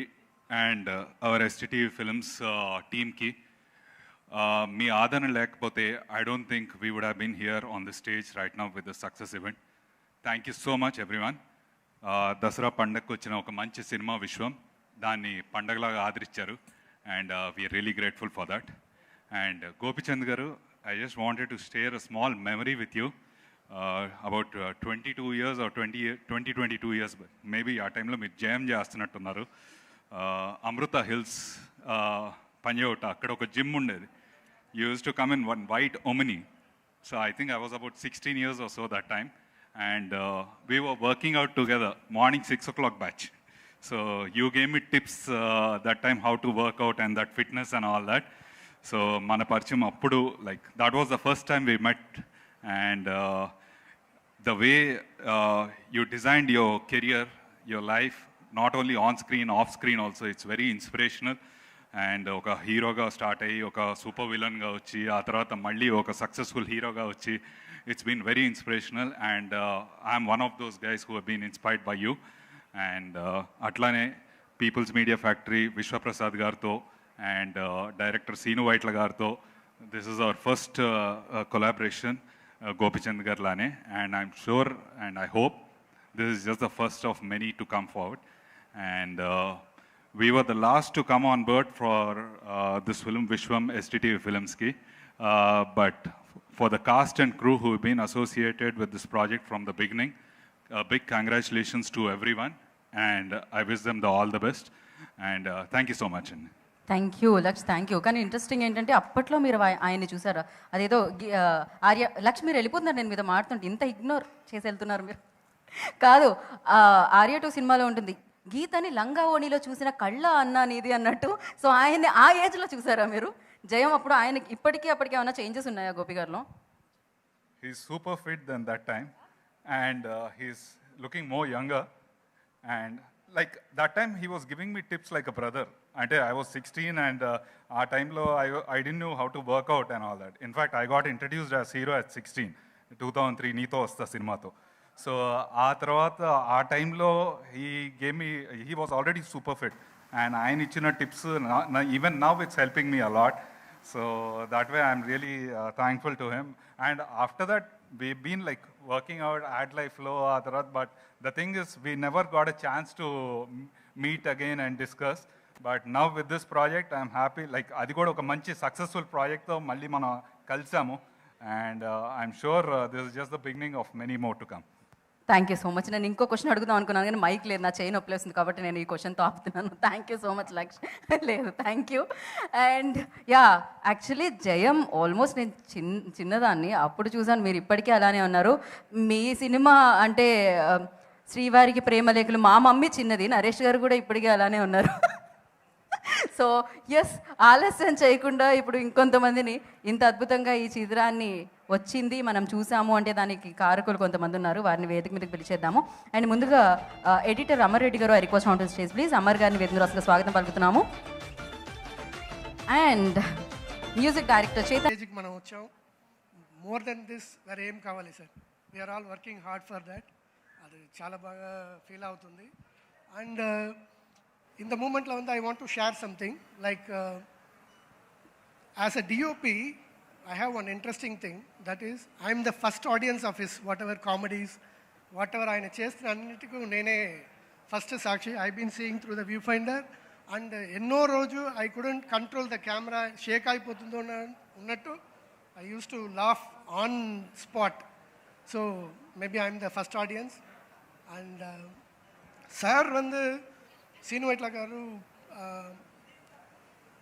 అండ్ అవర్ ఎస్టీటీవీ ఫిల్మ్స్ టీమ్కి. మీ ఆదరణ లేకపోతే I don't think we would have been here on the stage right now with the success event. Thank you so much everyone. Dasara పండగకు వచ్చిన ఒక మంచి సినిమా విశ్వం, దాన్ని పండగలాగా ఆదరించారు, and we're really grateful for that. And Gopichand గారు, I just wanted to share a small memory with you. About 22 years or 22 years maybe ఆ టైంలో మీరు జయం చేస్తున్నట్టున్నారు. అమృత హిల్స్ పంజోట అక్కడ ఒక జిమ్ ఉండేది. Use to come in one white omni. So I think I was about 16 years or so that time. And we were working out together, morning 6 o'clock batch. So you gave me tips that time how to work out and that fitness and all that. So mana parichayam appudu, like that was the first time we met. And the way you designed your career, your life, not only on screen, off screen also, it's very inspirational. And oka hero ga start ayi oka super villain ga vachi aa tarvata malli oka successful hero ga vachi, it's been very inspirational. And I'm one of those guys who have been inspired by you. And atlane People's Media Factory Vishwa Prasad gartho and director Seenu Vaitla gartho, this is our first collaboration, Gopichand garlane, and I'm sure and I hope this is just the first of many to come forward. And we were the last to come on board for this film Vishwam STTV Films ki, but for the cast and crew who have been associated with this project from the beginning, big congratulations to everyone, and I wish them all the best. And thank you so much. Thank you Laksh, thank you. కానీ interesting ఏంటంటే అప్పట్లో మీరు ఆయన్ని చూసారా, అదేదో ఆర్య లక్ష్ మీరు వెళ్ళిపోతున్నారు, నేను మీతో మాట్లాడుతుంటే ఇంత ఇగ్నోర్ చేసి వెళ్తున్నారు మీరు. కాదు, ఆర్య 2 సినిమాలో ఉంటుంది గీతని లంగా ఓణిలో చూసిన కళ్ళ అన్నా నీది అన్నట్టు. సో ఆయన్ని ఆ ఏజ్లో చూసారా మీరు? జయం అప్పుడు ఆయనకి ఇప్పటికీ అప్పటికి ఏమైనా చేంజెస్ ఉన్నాయా గోపి గారిలో? He's super fit than that time, and he's looking more younger. And like that time he was giving me tips like a brother. Ante I was 16 and our time lo I didn't know how to work out and all that. In fact I got introduced as hero at 16, 2003 Neeto Vasta cinema to. So aa tarvata aa time lo he was already super fit, and ఆయన ఇచ్చిన tips even now it's helping me a lot. So that way I'm really thankful to him. And after that we've been like working out ad life lo aa tarvata, but the thing is we never got a chance to meet again and discuss. But now with this project I'm happy, like adi kuda oka manchi successful project tho malli mana kalisamu, and I'm sure this is just the beginning of many more to come. Thank you so much. నేను ఇంకో question అడుగుదాం అనుకున్నాను కానీ mic లేదు, నా చేయి నొప్పి వస్తుంది కాబట్టి నేను ఈ క్వశ్చన్తో ఆపుతున్నాను. Thank you so much Laksh. లేదు, thank you. And yeah, actually Jayam almost నేను చిన్నదాన్ని అప్పుడు చూసాను, మీరు ఇప్పటికీ అలానే ఉన్నారు. మీ సినిమా అంటే శ్రీవారికి ప్రేమలేఖలు, మా మమ్మీ చిన్నది, నరేష్ గారు కూడా ఇప్పటికీ అలానే ఉన్నారు. సో ఎస్, ఆలస్యం చేయకుండా ఇప్పుడు ఇంకొంతమందిని, ఇంత అద్భుతంగా ఈ చిత్రాన్ని వచ్చింది మనం చూసాము అంటే దానికి కారకులు కొంతమంది ఉన్నారు, వారిని వేదిక మీదకి పిలిచేద్దాము. అండ్ ముందుగా ఎడిటర్ అమర్ రెడ్డి గారు, I request on to stage please. Amar గారిని వేదిక రాసుగా స్వాగతం పలుకుతున్నాము. And music director Chetan. మనం వచ్చాం, మోర్ దెన్ దిస్ వేరే ఏం కావాలి sir, we are all working hard for that. అది చాలా బాగా ఫీల్ అవుతుంది. And in the moment I want to share something like as a DOP I have one interesting thing, that is I am the first audience of his whatever comedies, whatever I chestunna annitiku nene first sakshi. I've been seeing through the viewfinder, and enno roju I couldn't control the camera, shake ayipotundo unnattu I used to laugh on spot. So maybe I'm the first audience. And sir vandu Seenu Vaitla garu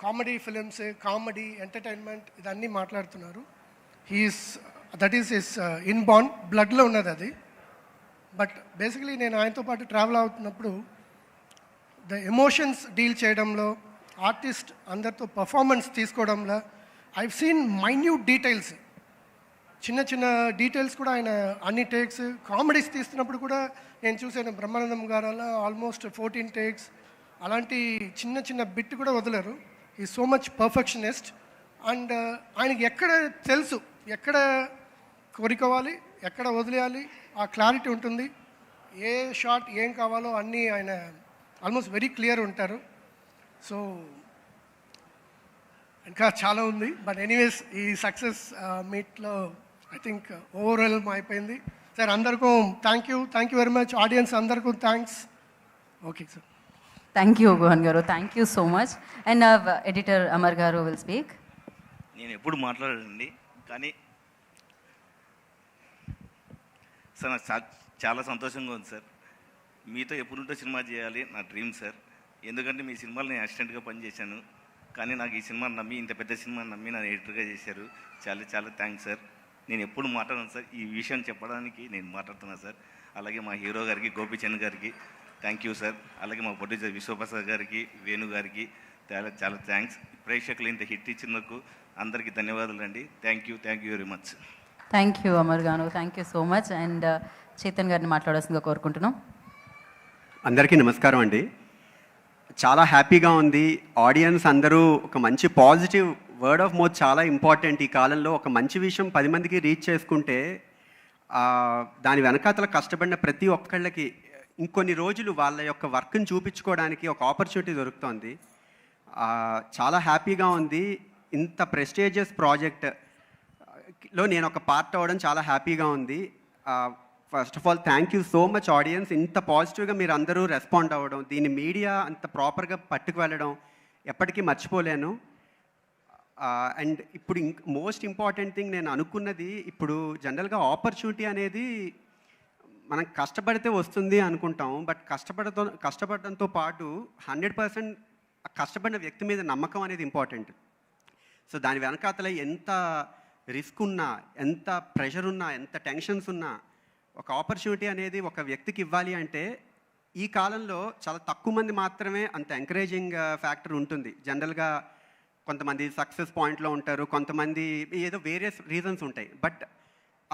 comedy films, comedy entertainment ఇదన్నీ మాట్లాడుతున్నారు. That is his inborn బ్లడ్లో ఉన్నది అది. But basically నేను ఆయనతో పాటు travel అవుతున్నప్పుడు the emotions deal చేయడంలో, ఆర్టిస్ట్ అందరితో పర్ఫార్మెన్స్ తీసుకోవడంలో ఐవ్ సీన్ మైన్యూట్ డీటెయిల్స్, చిన్న చిన్న డీటెయిల్స్ కూడా ఆయన అన్ని టేక్స్. కామెడీస్ తీస్తున్నప్పుడు కూడా నేను చూసాను, బ్రహ్మానందం గారు అలా ఆల్మోస్ట్ 14 టేక్స్, అలాంటి చిన్న చిన్న బిట్ కూడా వదలరు. ఈ సో మచ్ పర్ఫెక్షనిస్ట్. అండ్ ఆయనకి ఎక్కడ తెలుసు, ఎక్కడ కోరుకోవాలి, ఎక్కడ వదిలేయాలి, ఆ క్లారిటీ ఉంటుంది. ఏ షాట్ ఏం కావాలో అన్నీ ఆయన ఆల్మోస్ట్ వెరీ క్లియర్ ఉంటారు. సో ఇంకా చాలా ఉంది. బట్ ఎనీవేస్ ఈ సక్సెస్ మీట్లో ఐ థింక్ ఓవరాల్ అయిపోయింది. సార్ అందరికీ thank you very much. Audience అందరికీ thanks. Okay sir. Thank you Gohan గారు, thank you so much. And editor Amar గారు విల్ స్పీక్. నేను ఎప్పుడు మాట్లాడండి, కానీ సార్ నాకు చాలా సంతోషంగా ఉంది సార్. మీతో ఎప్పుడుంటో సినిమా చేయాలి నా డ్రీమ్ సార్. ఎందుకంటే మీ సినిమాలో నేను అసిస్టెంట్గా పనిచేశాను, కానీ నాకు ఈ సినిమాని నమ్మి, ఇంత పెద్ద సినిమాని నమ్మి నన్ను ఎడిటర్గా చేశారు. చాలా చాలా థ్యాంక్స్ సార్. నేను ఎప్పుడు మాట్లాడను సార్, ఈ విషయం చెప్పడానికి నేను మాట్లాడుతున్నాను సార్. అలాగే మా హీరో గారికి, గోపీచంద్ గారికి థ్యాంక్ యూ సార్. అలాగే మా ప్రొడ్యూసర్ విశ్వప్రసాద్ గారికి, వేణు గారికి చాలా చాలా థ్యాంక్స్. ప్రేక్షకులు ఇంత హిట్ ఇచ్చినందుకు అందరికీ ధన్యవాదాలు అండి. Thank you very much. Thank you Amar గాను, thank you so much. And Chetan గారిని మాట్లాడాల్సిందిగా కోరుకుంటున్నాం. అందరికీ నమస్కారం అండి. చాలా హ్యాపీగా ఉంది. ఆడియన్స్ అందరూ ఒక మంచి పాజిటివ్ వర్డ్ ఆఫ్ మౌత్ చాలా ఇంపార్టెంట్. ఈ కాలంలో ఒక మంచి విషయం 10 మందికి రీచ్ చేసుకుంటే దాని వెనకాతల కష్టపడిన ప్రతి ఒక్కళ్ళకి ఇంకొన్ని రోజులు వాళ్ళ యొక్క వర్క్ని చూపించుకోవడానికి ఒక ఆపర్చునిటీ దొరుకుతుంది. చాలా హ్యాపీగా ఉంది. ఇంత ప్రెస్టీజియస్ ప్రాజెక్ట్లో నేను ఒక పార్ట్ అవ్వడం చాలా హ్యాపీగా ఉంది. First of all thank you so much audience. ఇంత పాజిటివ్గా మీరు అందరూ రెస్పాండ్ అవ్వడం, దీని మీడియా అంత ప్రాపర్గా పట్టుకు వెళ్ళడం ఎప్పటికీ మర్చిపోలేను. అండ్ ఇప్పుడు మోస్ట్ ఇంపార్టెంట్ థింగ్ నేను అనుకున్నది, ఇప్పుడు జనరల్గా ఆపర్చునిటీ అనేది మనం కష్టపడితే వస్తుంది అనుకుంటాం. బట్ కష్టపడడంతో పాటు 100% కష్టపడిన వ్యక్తి మీద నమ్మకం అనేది ఇంపార్టెంట్. సో దాని వెనకాతల ఎంత రిస్క్ ఉన్నా, ఎంత ప్రెషర్ ఉన్నా, ఎంత టెన్షన్స్ ఉన్నా, ఒక ఆపర్చునిటీ అనేది ఒక వ్యక్తికి ఇవ్వాలి అంటే ఈ కాలంలో చాలా తక్కువ మంది మాత్రమే అంత ఎంకరేజింగ్ ఫ్యాక్టర్ ఉంటుంది. జనరల్గా కొంతమంది సక్సెస్ పాయింట్లో ఉంటారు, కొంతమంది ఏదో వేరియస్ రీజన్స్ ఉంటాయి. బట్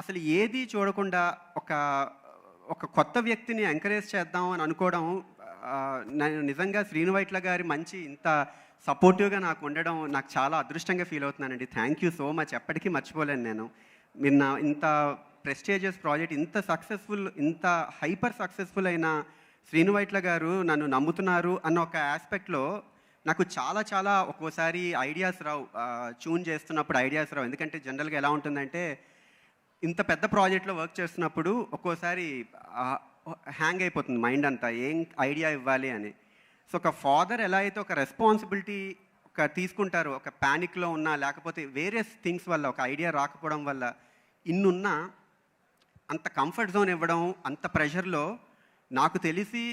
అసలు ఏది చూడకుండా ఒక కొత్త వ్యక్తిని ఎంకరేజ్ చేద్దాం అని అనుకోవడం, నేను నిజంగా శ్రీను వైట్ల గారి మంచి ఇంత సపోర్టివ్గా నాకు ఉండడం నాకు చాలా అదృష్టంగా ఫీల్ అవుతున్నానండి. Thank you so much. ఎప్పటికీ మర్చిపోలేను నేను. మీరు నా ఇంత ప్రెస్టీజియస్ ప్రాజెక్ట్, ఇంత సక్సెస్ఫుల్, ఇంత హైపర్ సక్సెస్ఫుల్ అయిన శ్రీను వైట్ల గారు నన్ను నమ్ముతున్నారు అన్న ఒక ఆస్పెక్ట్లో నాకు చాలా ఒక్కోసారి ఐడియాస్ రావు. ట్యూన్ చేస్తున్నప్పుడు ఐడియాస్ రావు. ఎందుకంటే జనరల్గా ఎలా ఉంటుందంటే ఇంత పెద్ద ప్రాజెక్ట్లో వర్క్ చేస్తున్నప్పుడు ఒక్కోసారి హ్యాంగ్ అయిపోతుంది మైండ్ అంతా, ఏం ఐడియా ఇవ్వాలి అని. సో ఒక ఫాదర్ ఎలా అయితే ఒక రెస్పాన్సిబిలిటీ తీసుకుంటారో, ఒక ప్యానిక్లో ఉన్నా లేకపోతే వేరియస్ థింగ్స్ వల్ల, ఒక ఐడియా రాకపోవడం వల్ల ఇన్నున్నా అంత కంఫర్ట్ జోన్ ఇవ్వడం, అంత ప్రెషర్లో నాకు తెలిసి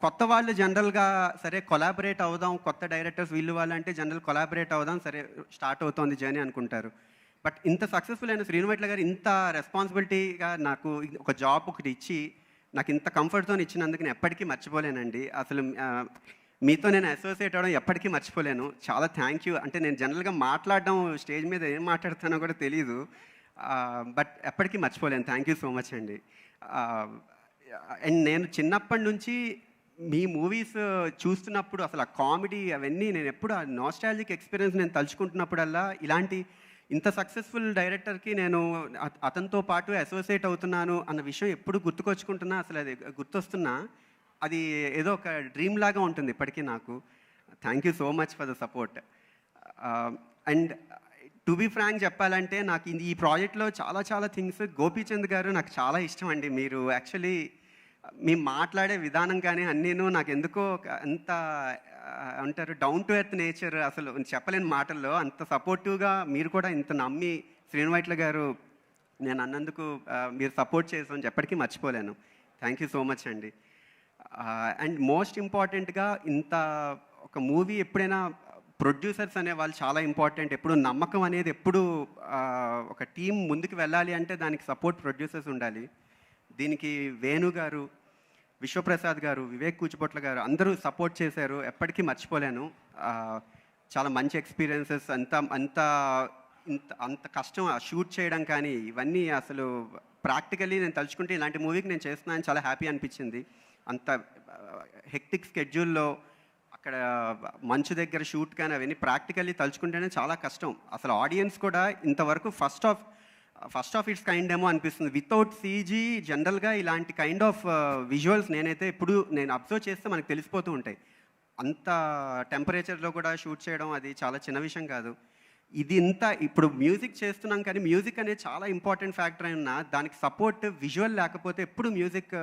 కొత్త వాళ్ళు జనరల్గా సరే కొలాబరేట్ అవుదాం, కొత్త డైరెక్టర్స్ వీళ్ళు వాళ్ళు అంటే జనరల్ కొలాబరేట్ అవుదాం, సరే స్టార్ట్ అవుతోంది జర్నీ అనుకుంటారు. బట్ ఇంత సక్సెస్ఫుల్ అయిన శ్రీను వైట్ల గారు ఇంత రెస్పాన్సిబిలిటీగా నాకు ఒక జాబ్ ఒకటి ఇచ్చి నాకు ఇంత కంఫర్ట్ జోన్ ఇచ్చినందుకు నేను ఎప్పటికీ మర్చిపోలేనండి. అసలు మీతో నేను అసోసియేట్ అవ్వడం ఎప్పటికీ మర్చిపోలేను. చాలా థ్యాంక్ యూ. అంటే నేను జనరల్గా మాట్లాడడం, స్టేజ్ మీద ఏం మాట్లాడుతానో కూడా తెలీదు, బట్ ఎప్పటికీ మర్చిపోలేను. థ్యాంక్ యూ సో మచ్ అండి. అండ్ నేను చిన్నప్పటి నుంచి మీ మూవీస్ చూస్తున్నప్పుడు అసలు ఆ కామెడీ అవన్నీ నేను ఎప్పుడు ఆ నాస్టాలజిక్ ఎక్స్పీరియన్స్ నేను తలుచుకుంటున్నప్పుడల్లా ఇలాంటి ఇంత సక్సెస్ఫుల్ డైరెక్టర్కి నేను అతనితో పాటు అసోసియేట్ అవుతున్నాను అన్న విషయం ఎప్పుడు గుర్తుకొచ్చుకుంటున్నా, అసలు అది గుర్తొస్తున్నా, అది ఏదో ఒక డ్రీమ్ లాగా ఉంటుంది ఇప్పటికీ నాకు. Thank you so much for the support. And to be frank చెప్పాలంటే నాకు ఈ ప్రాజెక్ట్లో చాలా థింగ్స్, గోపీచంద్ గారు నాకు చాలా ఇష్టం అండి. మీరు యాక్చువల్లీ మేము మాట్లాడే విధానం కానీ అన్నీను నాకు ఎందుకో అంత అంటారు డౌన్ టు ఎర్త్ నేచర్, అసలు చెప్పలేని మాటల్లో అంత సపోర్టివ్గా మీరు కూడా ఇంత నమ్మి శ్రీను వైట్ల గారు నేను అన్నందుకు మీరు సపోర్ట్ చేసామని ఎప్పటికీ మర్చిపోలేను. థ్యాంక్ యూ సో మచ్ అండి. అండ్ మోస్ట్ ఇంపార్టెంట్గా ఇంత ఒక మూవీ ఎప్పుడైనా ప్రొడ్యూసర్స్ అనే వాళ్ళు చాలా ఇంపార్టెంట్. ఎప్పుడు నమ్మకం అనేది ఎప్పుడు ఒక టీం ముందుకు వెళ్ళాలి అంటే దానికి సపోర్ట్ ప్రొడ్యూసర్స్ ఉండాలి. దీనికి వేణు గారు, విశ్వప్రసాద్ గారు, వివేక్ కూచిపొట్ల గారు అందరూ సపోర్ట్ చేశారు, ఎప్పటికీ మర్చిపోలేను. చాలా మంచి ఎక్స్పీరియన్సెస్. అంత కష్టం షూట్ చేయడం కానీ ఇవన్నీ అసలు ప్రాక్టికల్లీ నేను తలుచుకుంటే ఇలాంటి మూవీకి నేను చేస్తున్నాను చాలా హ్యాపీ అనిపించింది. అంత హెక్టిక్ స్కెడ్యూల్లో అక్కడ మంచు దగ్గర షూట్ కానీ అవన్నీ ప్రాక్టికల్లీ తలుచుకుంటేనే చాలా కష్టం. అసలు ఆడియన్స్ కూడా ఇంతవరకు ఫస్ట్ ఆఫ్ ఇట్స్ కైండ్ ఏమో అనిపిస్తుంది. వితౌట్ సీజీ జనరల్గా ఇలాంటి కైండ్ ఆఫ్ విజువల్స్ నేనైతే ఇప్పుడు నేను అబ్జర్వ్ చేస్తే మనకు తెలిసిపోతూ ఉంటాయి. అంత టెంపరేచర్లో కూడా షూట్ చేయడం అది చాలా చిన్న విషయం కాదు. ఇది ఇంత ఇప్పుడు మ్యూజిక్ చేస్తున్నాం కానీ మ్యూజిక్ అనేది చాలా ఇంపార్టెంట్ ఫ్యాక్టర్ అయినా దానికి సపోర్ట్ విజువల్ లేకపోతే ఎప్పుడు మ్యూజిక్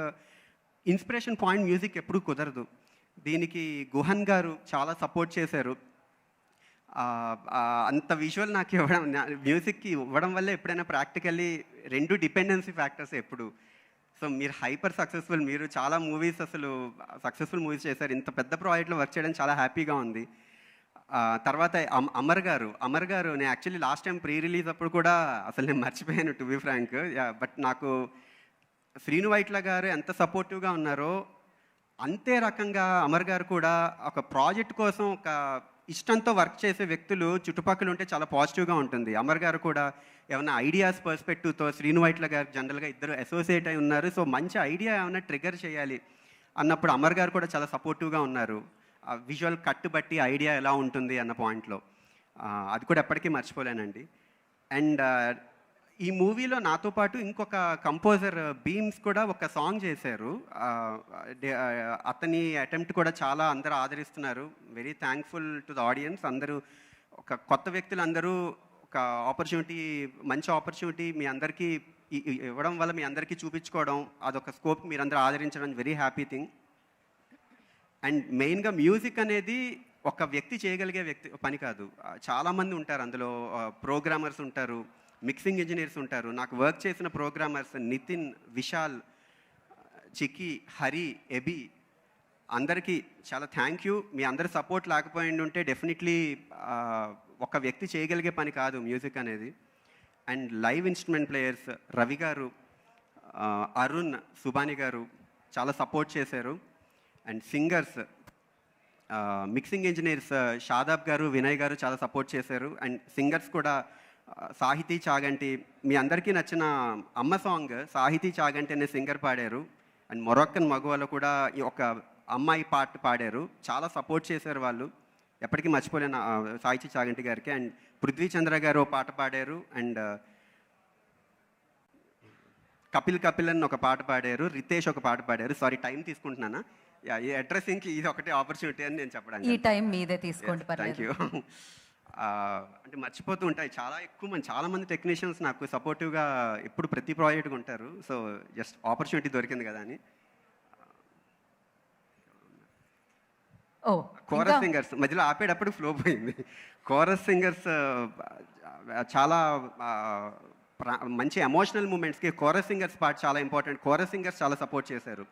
ఇన్స్పిరేషన్ పాయింట్ మ్యూజిక్ ఎప్పుడు కుదరదు. దీనికి గుహన్ గారు చాలా సపోర్ట్ చేశారు. అంత విజువల్ నాకు ఇవ్వడం, మ్యూజిక్కి ఇవ్వడం వల్ల ఎప్పుడైనా ప్రాక్టికల్లీ రెండు డిపెండెన్సీ ఫ్యాక్టర్స్ ఎప్పుడు. సో మీరు హైపర్ సక్సెస్ఫుల్, మీరు చాలా మూవీస్ అసలు సక్సెస్ఫుల్ మూవీస్ చేశారు. ఇంత పెద్ద ప్రాజెక్ట్లో వర్క్ చేయడం చాలా హ్యాపీగా ఉంది. తర్వాత అమర్ గారు నేను actually last time pre release అప్పుడు కూడా అసలు నేను మర్చిపోయాను టు బి ఫ్రాంక్. బట్ నాకు శ్రీను వైట్ల గారు ఎంత సపోర్టివ్గా ఉన్నారో అంతే రకంగా అమర్ గారు కూడా ఒక ప్రాజెక్ట్ కోసం ఒక ఇష్టంతో వర్క్ చేసే వ్యక్తులు చుట్టుపక్కల ఉంటే చాలా పాజిటివ్గా ఉంటుంది. అమర్ గారు కూడా ఏమైనా ఐడియాస్ పర్స్పెక్టివ్తో శ్రీను వైట్ల గారు జనరల్గా ఇద్దరు అసోసియేట్ అయి ఉన్నారు. సో మంచి ఐడియా ఏమైనా ట్రిగర్ చేయాలి అన్నప్పుడు అమర్ గారు కూడా చాలా సపోర్టివ్గా ఉన్నారు. విజువల్ కట్ బట్టి ఐడియా ఎలా ఉంటుంది అన్న పాయింట్లో అది కూడా ఎప్పటికీ మర్చిపోలేనండి. అండ్ ఈ మూవీలో నాతో పాటు ఇంకొక కంపోజర్ బీమ్స్ కూడా ఒక సాంగ్ చేశారు. అతని అటెంప్ట్ కూడా చాలా అందరూ ఆదరిస్తున్నారు. Very thankful to the audience. అందరూ ఒక కొత్త వ్యక్తులు అందరూ ఒక ఆపర్చునిటీ, మంచి ఆపర్చునిటీ మీ అందరికీ ఇవ్వడం వల్ల మీ అందరికీ చూపించుకోవడం, అదొక స్కోప్ మీరందరూ ఆదరించడం వెరీ హ్యాపీ థింగ్. అండ్ మెయిన్గా మ్యూజిక్ అనేది ఒక వ్యక్తి చేయగలిగే పని కాదు. చాలామంది ఉంటారు అందులో. ప్రోగ్రామర్స్ ఉంటారు, మిక్సింగ్ ఇంజనీర్స్ ఉంటారు. నాకు వర్క్ చేసిన ప్రోగ్రామర్స్ నితిన్, విశాల్, చికి, హరి, ఎబి అందరికీ చాలా థ్యాంక్ యూ. మీ అందరి సపోర్ట్ లేకపోయి ఉంటే డెఫినెట్లీ ఒక వ్యక్తి చేయగలిగే పని కాదు మ్యూజిక్ అనేది. And live instrument players Ravi గారు, అరుణ్, సుబాని గారు చాలా సపోర్ట్ చేశారు. And singers, mixing engineers Shadab గారు, వినయ్ గారు చాలా సపోర్ట్ చేశారు. అండ్ సింగర్స్ కూడా సాహితీ చాగంటి, మీ అందరికీ నచ్చిన అమ్మ సాంగ్ సాహితీ చాగంటి అనే సింగర్ పాడారు. అండ్ మొరక్కన్ మగువలో కూడా ఒక అమ్మాయి పాట పాడారు. చాలా సపోర్ట్ చేశారు వాళ్ళు, ఎప్పటికీ మర్చిపోలేను సాహితీ చాగంటి గారికి. అండ్ పృథ్వీ చంద్ర గారు పాట పాడారు. అండ్ కపిల్ అని ఒక పాట పాడారు. రితేష్ ఒక పాట పాడారు. సారీ టైం తీసుకుంటున్నానా, ఈ అడ్రస్సింగ్కి ఇది ఒకటి ఆపర్చునిటీ అని నేను చెప్పడానికి. ఈ టైం మీదే తీసుకోండి. Thank you. అంటే మర్చిపోతూ ఉంటాయి చాలా ఎక్కువ మంది, చాలామంది టెక్నీషియన్స్ నాకు సపోర్టివ్గా ఎప్పుడు ప్రతి ప్రాజెక్ట్గా ఉంటారు. సో జస్ట్ ఆపర్చునిటీ దొరికింది కదా అని. కోరస్ సింగర్స్ మధ్యలో ఆపేటప్పుడు ఫ్లో పోయింది. కోరస్ సింగర్స్ చాలా మంచి ఎమోషనల్ మూమెంట్స్కి కోరస్ సింగర్స్ పార్ట్ చాలా ఇంపార్టెంట్. కోరస్ సింగర్స్ చాలా సపోర్ట్ చేశారు.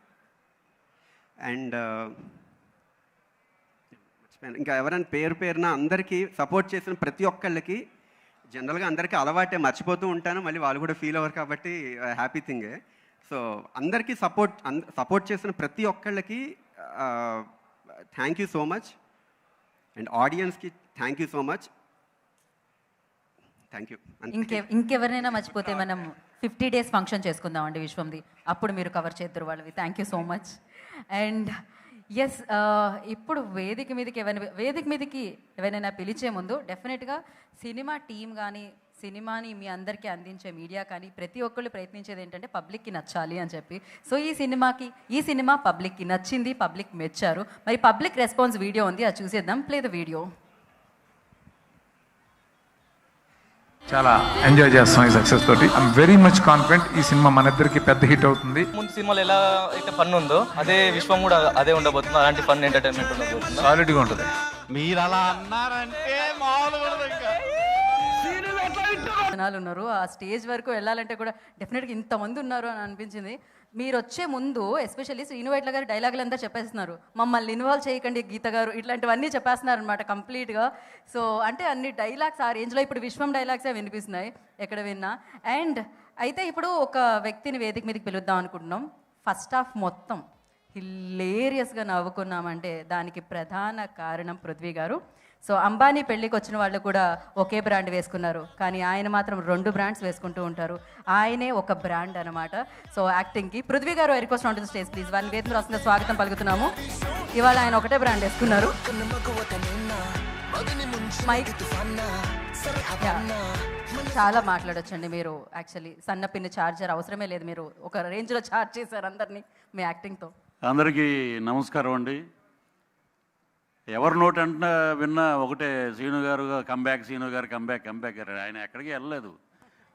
అండ్ ఇంకా ఎవరైనా పేరున అందరికీ సపోర్ట్ చేసిన ప్రతి ఒక్కళ్ళకి, జనరల్గా అందరికీ అలవాటే మర్చిపోతూ ఉంటాను, మళ్ళీ వాళ్ళు కూడా ఫీల్ అవ్వరు కాబట్టి హ్యాపీ థింగే. సో అందరికీ సపోర్ట్ చేసిన ప్రతి ఒక్కళ్ళకి thank you so much. And ఆడియన్స్కి thank you so much. Thank you. ఇంకెవరినైనా మర్చిపోతే మనం 50 days ఫంక్షన్ చేసుకుందామండి విశ్వంది, అప్పుడు మీరు కవర్ చేద్దరు వాళ్ళవి. Thank you so much. And yes, ఇప్పుడు వేదిక మీదకి ఎవరైనా పిలిచే ముందు డెఫినెట్గా సినిమా టీం కానీ సినిమాని మీ అందరికీ అందించే మీడియా కానీ ప్రతి ఒక్కళ్ళు ప్రయత్నించేది ఏంటంటే పబ్లిక్కి నచ్చాలి అని చెప్పి. సో ఈ సినిమా పబ్లిక్కి నచ్చింది, పబ్లిక్ మెచ్చారు. మరి పబ్లిక్ రెస్పాన్స్ వీడియో ఉంది, అది చూసేద్దాం. Play the video. చాలా ఎంజాయ్ చేస్తాం ఈ సక్సెస్ తోటి. ఐఎమ్ వెరీ మచ్ కాన్ఫిడెంట్ ఈ సినిమా మన ఇద్దరికి పెద్ద హిట్ అవుతుంది. ముందు సినిమాలో ఎలా అయితే ఫన్ ఉందో అదే విశ్వం కూడా అదే ఉండబోతుంది. అలాంటి ఫన్ ఎంటర్టైన్మెంట్ ఉండబోతుంది, సాలిడ్గా ఉంటుంది. మీరు అలా అన్నారంటే జనాలు ఉన్నారు. ఆ స్టేజ్ వరకు వెళ్ళాలంటే కూడా డెఫినెట్గా ఇంతమంది ఉన్నారు అని అనిపించింది. మీరు వచ్చే ముందు ఎస్పెషల్లీ శ్రీను వైట్ల గారు డైలాగులు అంతా చెప్పేస్తున్నారు. మమ్మల్ని ఇన్వాల్వ్ చేయకండి గీత గారు, ఇట్లాంటివన్నీ చెప్పేస్తున్నారు అనమాట కంప్లీట్గా. సో అంటే అన్ని డైలాగ్స్ ఆ రేంజ్లో ఇప్పుడు విశ్వం డైలాగ్సే వినిపిస్తున్నాయి ఎక్కడ విన్నా. అండ్ అయితే ఇప్పుడు ఒక వ్యక్తిని వేదిక మీదకి పిలుద్దాం అనుకుంటున్నాం. ఫస్ట్ హాఫ్ మొత్తం హిలేరియస్గా నవ్వుకున్నామంటే దానికి ప్రధాన కారణం పృథ్వీ గారు. సో అంబానీ పెళ్ళికి వచ్చిన వాళ్ళు కూడా ఒకే బ్రాండ్ వేసుకున్నారు, కానీ ఆయన మాత్రం 2 బ్రాండ్స్ వేసుకుంటూ ఉంటారు. ఆయనే ఒక బ్రాండ్ అనమాట. సో యాక్టింగ్కి పృథ్వీ గారు request on to the stage please. వారిని వేదిక వస్తుందో స్వాగతం పలుకుతున్నాము. ఇవాళ ఆయన ఒకటే బ్రాండ్ వేసుకున్నారు. చాలా మాట్లాడొచ్చండి మీరు. యాక్చువల్లీ సన్నపిన్ని ఛార్జర్ అవసరమే లేదు, మీరు ఒక రేంజ్లో ఛార్జ్ చేశారు అందరినీ మీ యాక్టింగ్తో. అందరికీ నమస్కారం అండి. ఎవరి నోటి అంటే విన్నా ఒకటే, శ్రీను గారు కంబ్యాక్, శ్రీను గారు కంబ్యాక్ గారు. ఆయన ఎక్కడికి వెళ్ళలేదు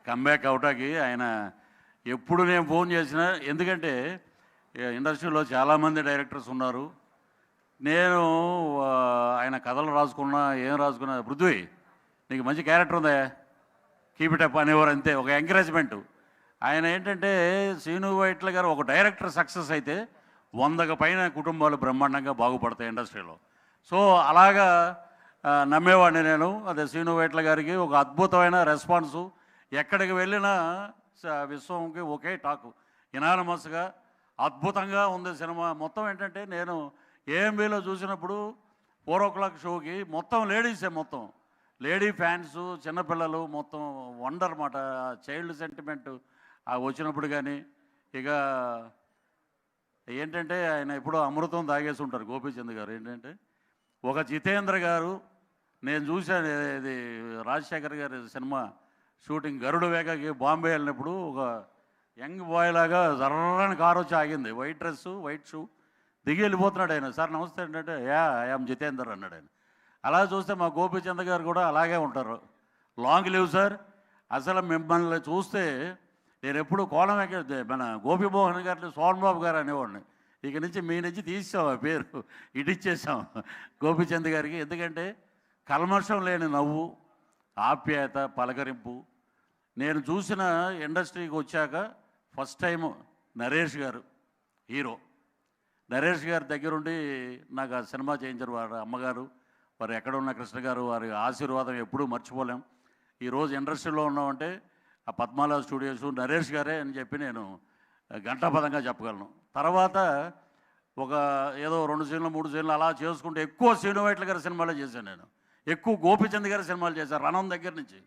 కంబ్యాక్ అవటానికి. ఆయన ఎప్పుడు నేను ఫోన్ చేసినా, ఎందుకంటే ఇండస్ట్రీలో చాలామంది డైరెక్టర్స్ ఉన్నారు, నేను ఆయన కథలు రాసుకున్నా ఏం రాసుకున్నా, పృథ్వీ నీకు మంచి క్యారెక్టర్ ఉందా, కీప్ ఇట్ అప్ అనేవారు, అంతే, ఒక ఎంకరేజ్మెంట్. ఆయన ఏంటంటే శ్రీను వైట్ల గారు ఒక డైరెక్టర్ సక్సెస్ అయితే 100కు పైన కుటుంబాలు బ్రహ్మాండంగా బాగుపడతాయి ఇండస్ట్రీలో. సో అలాగా నమ్మేవాడిని నేను. అదే శ్రీను వైట్ల గారికి ఒక అద్భుతమైన రెస్పాన్సు, ఎక్కడికి వెళ్ళినా విశ్వంకి ఒకే టాకు, ఇనానమస్గా అద్భుతంగా ఉంది సినిమా. మొత్తం ఏంటంటే నేను ఏఎంబీలో చూసినప్పుడు 4 o'clock షోకి మొత్తం లేడీసే, మొత్తం లేడీ ఫ్యాన్స్, చిన్నపిల్లలు, మొత్తం వండర్ మాట. చైల్డ్ సెంటిమెంట్ వచ్చినప్పుడు కానీ, ఇక ఏంటంటే ఆయన ఎప్పుడో అమృతం తాగేసి ఉంటారు గోపీచంద్ గారు. ఏంటంటే ఒక జితేంద్ర గారు, నేను చూశాను ఇది రాజశేఖర్ గారి సినిమా షూటింగ్ గరుడు వేగకి బాంబే వెళ్ళినప్పుడు ఒక యంగ్ బాయ్ లాగా జర్రని కారు వచ్చి ఆగింది, వైట్ డ్రెస్సు వైట్ షూ, దిగి వెళ్ళిపోతున్నాడు ఆయన. సార్ నమస్తే ఏంటంటే ఐఎమ్ జితేందర్ అన్నాడు ఆయన. అలా చూస్తే మా గోపీచంద్ గారు కూడా అలాగే ఉంటారు. Long live sir. అసలు మిమ్మల్ని చూస్తే నేను ఎప్పుడు కోలం మన గోపీమోహన్ గారిని సోహన్ బాబు గారు అనేవాడిని. ఇక నుంచి మీ నుంచి తీసాం ఆ పేరు, ఇటిచ్చేసాం గోపీచంద్ గారికి. ఎందుకంటే కల్మషం లేని నవ్వు, ఆప్యాయత, పలకరింపు. నేను చూసిన ఇండస్ట్రీకి వచ్చాక ఫస్ట్ టైం నరేష్ గారు హీరో, నరేష్ గారి దగ్గరుండి నాకు ఆ సినిమా చేయించారు. వారి అమ్మగారు, వారు ఎక్కడ ఉన్న కృష్ణ గారు, వారి ఆశీర్వాదం ఎప్పుడూ మర్చిపోలేం. ఈరోజు ఇండస్ట్రీలో ఉన్నామంటే ఆ పద్మాల స్టూడియోస్ నరేష్ గారే అని చెప్పి నేను ఘంటాపదంగా చెప్పగలను. తర్వాత ఒక ఏదో 2 సీన్లు 3 సీన్లు అలా చేసుకుంటే ఎక్కువ శ్రీను వైట్ల గారి సినిమాలే చేశాను నేను, ఎక్కువ గోపీచంద్ గారి సినిమాలు చేశాను రణం దగ్గర నుంచి.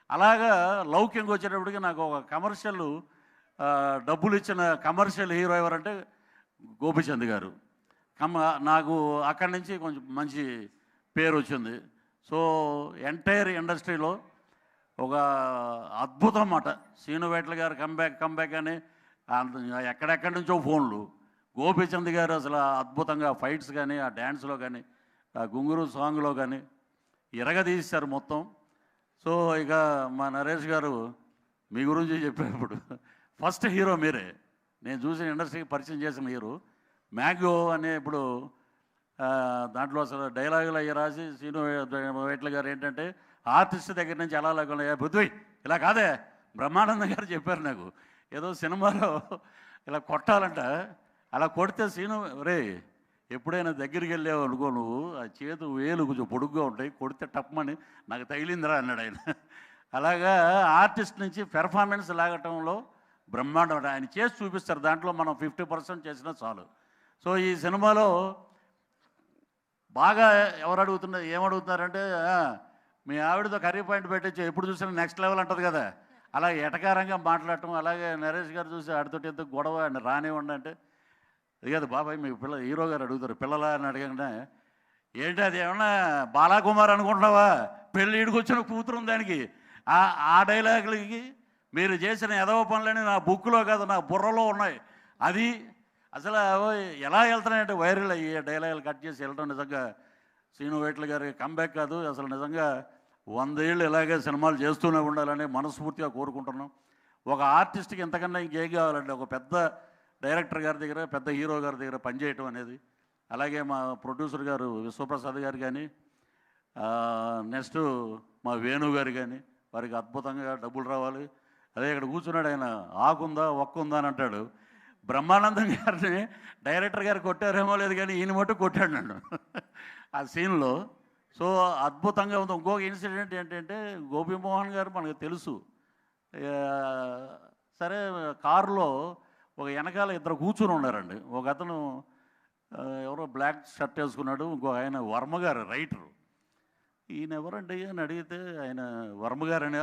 అలాగా లౌక్యంగా వచ్చేటప్పటికి నాకు ఒక కమర్షియల్ డబ్బులు ఇచ్చిన కమర్షియల్ హీరో ఎవరంటే గోపీచంద్ గారు. నాకు అక్కడి నుంచి కొంచెం మంచి పేరు వచ్చింది. సో ఎంటైర్ ఇండస్ట్రీలో ఒక అద్భుతం అన్నమాట శ్రీను వైట్ల గారు కంబ్యాక్ అని ఎక్కడెక్కడి నుంచో ఫోన్లు. గోపీచంద్ గారు అసలు అద్భుతంగా ఫైట్స్ కానీ, ఆ డ్యాన్స్లో కానీ, ఆ గుంగురు సాంగ్లో కానీ ఇరగదీశారు మొత్తం. సో ఇక మా నరేష్ గారు మీ గురించి చెప్పేటప్పుడు ఫస్ట్ హీరో మీరే, నేను చూసిన ఇండస్ట్రీకి పరిచయం చేసిన హీరో. మ్యాంగో అనే ఇప్పుడు దాంట్లో అసలు డైలాగులు అయ్యి రాసి శ్రీను వైట్ల గారు ఏంటంటే ఆర్టిస్ట్ దగ్గర నుంచి ఎలా లేకుండా పృథ్వీ ఇలా కాదే, బ్రహ్మానందం గారు చెప్పారు నాకు ఏదో సినిమాలో ఇలా కొట్టాలంట, అలా కొడితే శ్రీను రే ఎప్పుడైనా దగ్గరికి వెళ్ళావు అనుకో నువ్వు, ఆ చేతు వేలు కొంచెం పొడుగ్గా ఉంటాయి, కొడితే టప్మని నాకు తగిలిందిరా అన్నాడు ఆయన. అలాగా ఆర్టిస్ట్ నుంచి పెర్ఫార్మెన్స్ లాగటంలో బ్రహ్మాండం ఆయన చేసి చూపిస్తారు. దాంట్లో మనం 50% చేసినా చాలు. సో ఈ సినిమాలో బాగా ఏమడుగుతున్నారంటే మీ ఆవిడతో కర్రీ పాయింట్ పెట్టచ్చు, ఎప్పుడు చూసినా నెక్స్ట్ లెవెల్ అంటుంది కదా, అలా ఎటకారంగా మాట్లాడటం. అలాగే నరేష్ గారు చూసి ఆడితోటి ఎంత గొడవ అని రానివ్వండి అంటే, అది కాదు బాబాయ్ మీ హీరో గారు అడుగుతారు పిల్లలా అని అడగండి, ఏంటి అది ఏమన్నా బాలాకుమార్ అనుకుంటున్నావా, పెళ్ళి ఈడుకొచ్చిన కూతురు దానికి. ఆ డైలాగులకి మీరు చేసిన ఎదవ పనులని నా బుక్లో కాదు నా బుర్రలో ఉన్నాయి. అది అసలు ఎలా వెళ్తున్నాయంటే వైరల్ అయ్యి డైలాగులు కట్ చేసి వెళ్ళడం నిజంగా శ్రీను వైట్ల గారికి కంబ్యాక్ కాదు, అసలు నిజంగా 100 ఏళ్ళు ఇలాగే సినిమాలు చేస్తూనే ఉండాలని మనస్ఫూర్తిగా కోరుకుంటున్నాం. ఒక ఆర్టిస్ట్కి ఎంతకన్నా ఇంకేం కావాలంటే ఒక పెద్ద డైరెక్టర్ గారి దగ్గర, పెద్ద హీరో గారి దగ్గర పనిచేయటం అనేది. అలాగే మా ప్రొడ్యూసర్ గారు విశ్వప్రసాద్ గారు కానీ, నెక్స్ట్ మా వేణు గారు కానీ, వారికి అద్భుతంగా డబ్బులు రావాలి. అదే ఇక్కడ కూర్చున్నాడు ఆయన, ఆకుందా ఒక్కుందా అని అంటాడు. బ్రహ్మానందం గారిని డైరెక్టర్ గారు కొట్టారేమో లేదు కానీ ఈయన మట్టు కొట్టాడు నన్ను ఆ సీన్లో. సో అద్భుతంగా ఉంది. ఇంకొక ఇన్సిడెంట్ ఏంటంటే గోపీమోహన్ గారు మనకు తెలుసు, సరే కారులో ఒక వెనకాల 2 కూర్చుని ఉన్నారండి. ఒక అతను ఎవరో బ్లాక్ షర్ట్ వేసుకున్నాడు, ఇంకో ఆయన వర్మ గారు రైటరు. ఈయన ఎవరండి అని అడిగితే ఆయన వర్మ గారని,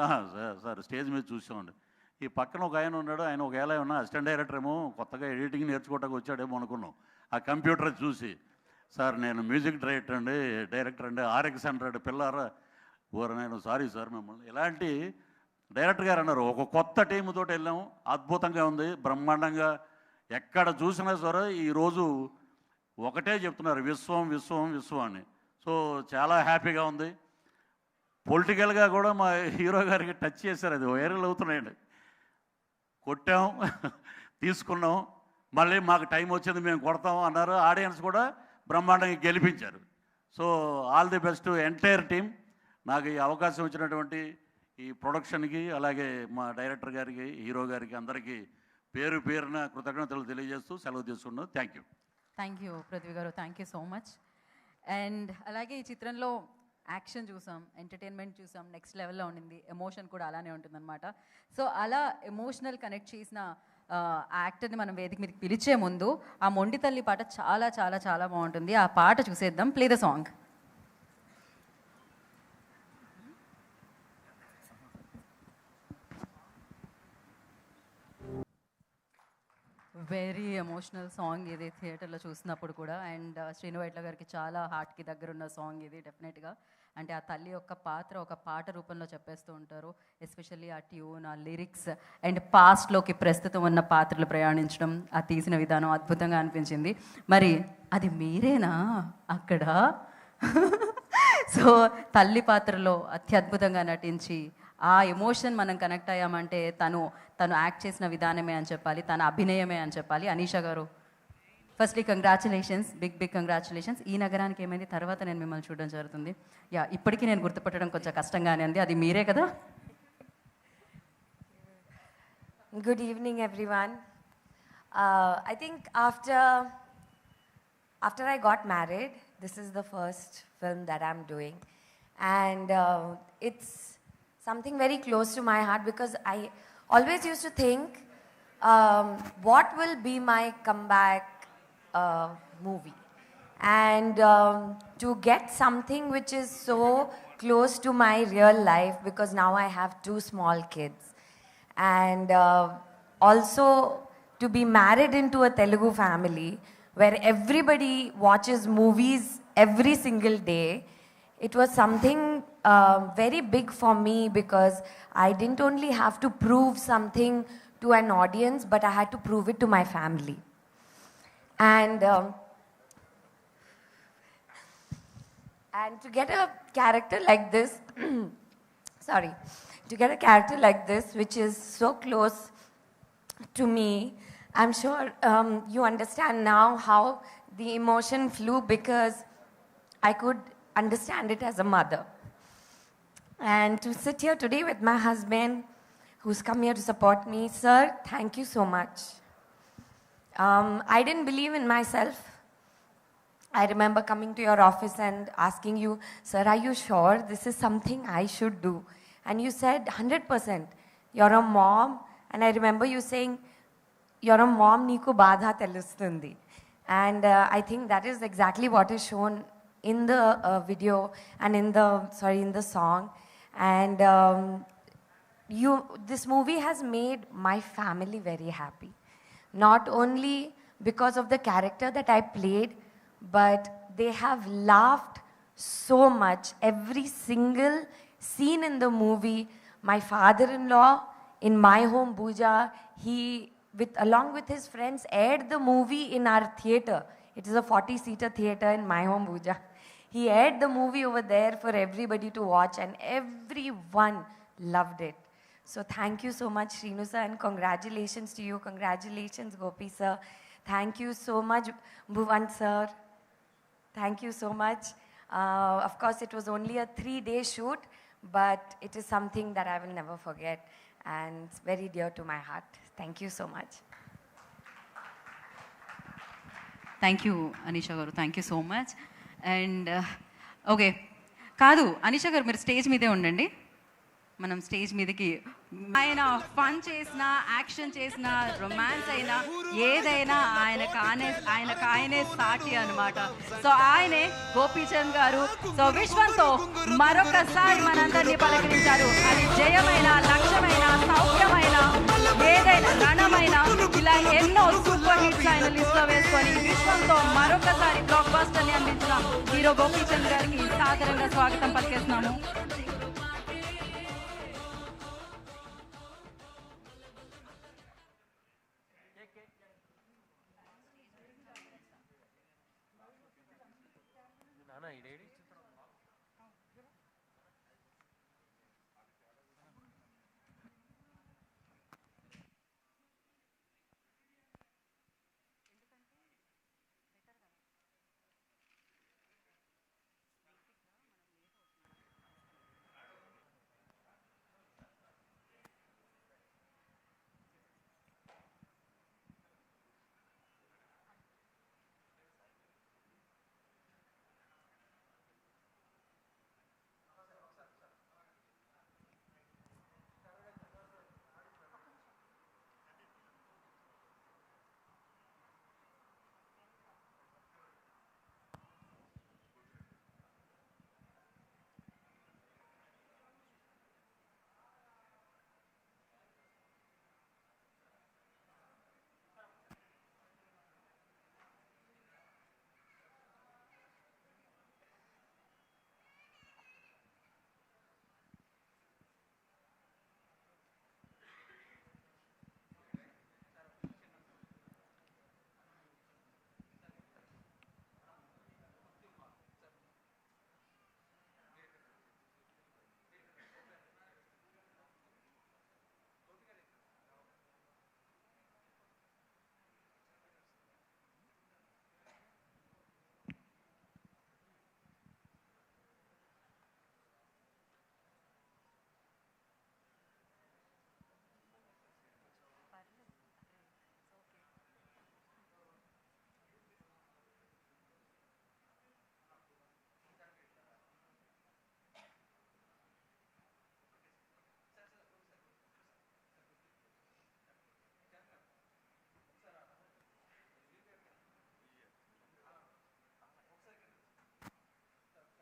సార్ స్టేజ్ మీద చూసామండి. ఈ పక్కన ఒక ఆయన ఉన్నాడు, ఆయన ఒకవేళ ఏమన్నా అసిస్టెంట్ డైరెక్టర్ ఏమో కొత్తగా ఎడిటింగ్ నేర్చుకోవడానికి వచ్చాడేమో అనుకున్నాం. ఆ కంప్యూటర్ చూసి, సార్ నేను మ్యూజిక్ డైరెక్టర్ అండి RX100 పిల్లారా ఓరు నేను సారీ సార్ మిమ్మల్ని ఇలాంటి డైరెక్టర్ గారు అన్నారు. ఒక కొత్త టీముతో వెళ్ళాము, అద్భుతంగా ఉంది, బ్రహ్మాండంగా. ఎక్కడ చూసినా సరే ఈరోజు ఒకటే చెప్తున్నారు విశ్వం విశ్వం విశ్వం అని. సో చాలా హ్యాపీగా ఉంది. పొలిటికల్గా కూడా మా హీరో గారికి టచ్ చేశారు, అది వైరల్ అవుతున్నాయండి. కొట్టాం, తీసుకున్నాం, మళ్ళీ మాకు టైం వచ్చింది మేము కొడతాం అన్నారు. ఆడియన్స్ కూడా బ్రహ్మాండంగా గెలిపించారు. So all the best entire team. నాకు ఈ అవకాశం ఇచ్చినటువంటి ఈ ప్రొడక్షన్కి, అలాగే మా డైరెక్టర్ గారికి, హీరో గారికి, అందరికీ పేరు పేరున కృతజ్ఞతలు తెలియజేస్తూ సెలవు తీసుకున్నాను. Thank you. Thank you Prithvi గారు, thank you so much. And అలాగే ఈ చిత్రంలో యాక్షన్ చూసాం, ఎంటర్టైన్మెంట్ చూసాం, నెక్స్ట్ లెవెల్లో ఉండింది, ఎమోషన్ కూడా అలానే ఉంటుందన్నమాట. సో అలా ఎమోషనల్ కనెక్ట్ చేసిన యాక్టర్ని మనం వేదిక మీదకి పిలిచే ముందు ఆ మొండి తల్లి పాట చాలా చాలా చాలా బాగుంటుంది. ఆ పాట చూసేద్దాం. Play the song. Very emotional song ఇది థియేటర్లో చూసినప్పుడు కూడా. అండ్ శ్రీను వైట్ల గారికి చాలా హార్ట్కి దగ్గరున్న సాంగ్ ఇది డెఫినెట్గా. అంటే ఆ తల్లి యొక్క పాత్ర ఒక పాట రూపంలో చెప్పేస్తూ ఉంటారు. ఎస్పెషల్లీ ఆ ట్యూన్, ఆ లిరిక్స్ అండ్ పాస్ట్లోకి ప్రస్తుతం ఉన్న పాత్రలు ప్రయాణించడం, ఆ తీసిన విధానం అద్భుతంగా అనిపించింది. మరి అది మీరేనా అక్కడ? సో తల్లి పాత్రలో అత్యద్భుతంగా నటించి ఆ ఎమోషన్ మనం కనెక్ట్ అయ్యామంటే తను యాక్ట్ చేసిన విధానమే అని చెప్పాలి, తన అభినయమే అని చెప్పాలి. అనీషా గారు, ఫస్ట్లీ కంగ్రాచులేషన్స్, బిగ్ కంగ్రాచులేషన్స్. ఈ నగరానికి ఏమైంది తర్వాత నేను మిమ్మల్ని చూడడం జరుగుతుంది. యా, ఇప్పటికీ నేను గుర్తుపట్టడం కొంచెం కష్టంగానే ఉంది. అది మీరే కదా? Good evening, everyone. I think after I got married, this is the first film that I'm doing, and it's something very close to my heart because I always used to think, what will be my comeback movie, and to get something which is so close to my real life, because now I have 2 small kids, and also to be married into a Telugu family where everybody watches movies every single day. It was something very big for me because I didn't only have to prove something to an audience, but I had to prove it to my family. And to get a character like this, to get a character like this, which is so close to me, I'm sure you understand now how the emotion flew because I could understand it as a mother. And to sit here today with my husband, who's come here to support me, sir, thank you so much. I didn't believe in myself. I remember coming to your office and asking you, sir, are you sure this is something I should do? And you said, 100%. You're a mom. And I remember you saying, you're a mom, niku badha telustundi. And I think that is exactly what is shown in the video and in the song. And this movie has made my family very happy. Not only because of the character that I played, but they have laughed so much. Every single scene in the movie, my father-in-law in my home, Bhuja, he, along with his friends, aired the movie in our theater. It is a 40-seater theater in my home, Bhuja. He aired the movie over there for everybody to watch, and everyone loved it. So thank you so much, Srinu sir, and congratulations to you. Congratulations, Gopi sir. Thank you so much, Bhuvan sir. Thank you so much. Of course, it was only a 3-day shoot, but it is something that I will never forget, and it's very dear to my heart. Thank you so much. Thank you Anisha గారు, thank you so much. And okay, కాదు అనీషా గారు, మీరు stage మీదే ఉండండి. మనం stage మీదకి ఆయన fun చేసినా, యాక్షన్ చేసినా, రొమాన్స్ అయినా, ఏదైనా ఆయనకు ఆయనే సాటి అనమాట. సో ఆయనే గోపీచంద్ గారు. సో విశ్వంతో మరొకసారి మనందరినీ పలకరించారు. అది జయమైన, లక్ష్యమైన, సౌఖ్యమైన, ఏదైనా రణమైన, ఇలా ఎన్నో సూపర్ హిట్స్ ఆయన లిస్ట్లో వేసుకొని విశ్వంతో మరొకసారి బ్లాక్ బస్టర్ని అందించిన హీరో గోపీచంద్ గారికి సాదరంగా స్వాగతం పలికేస్తున్నాము.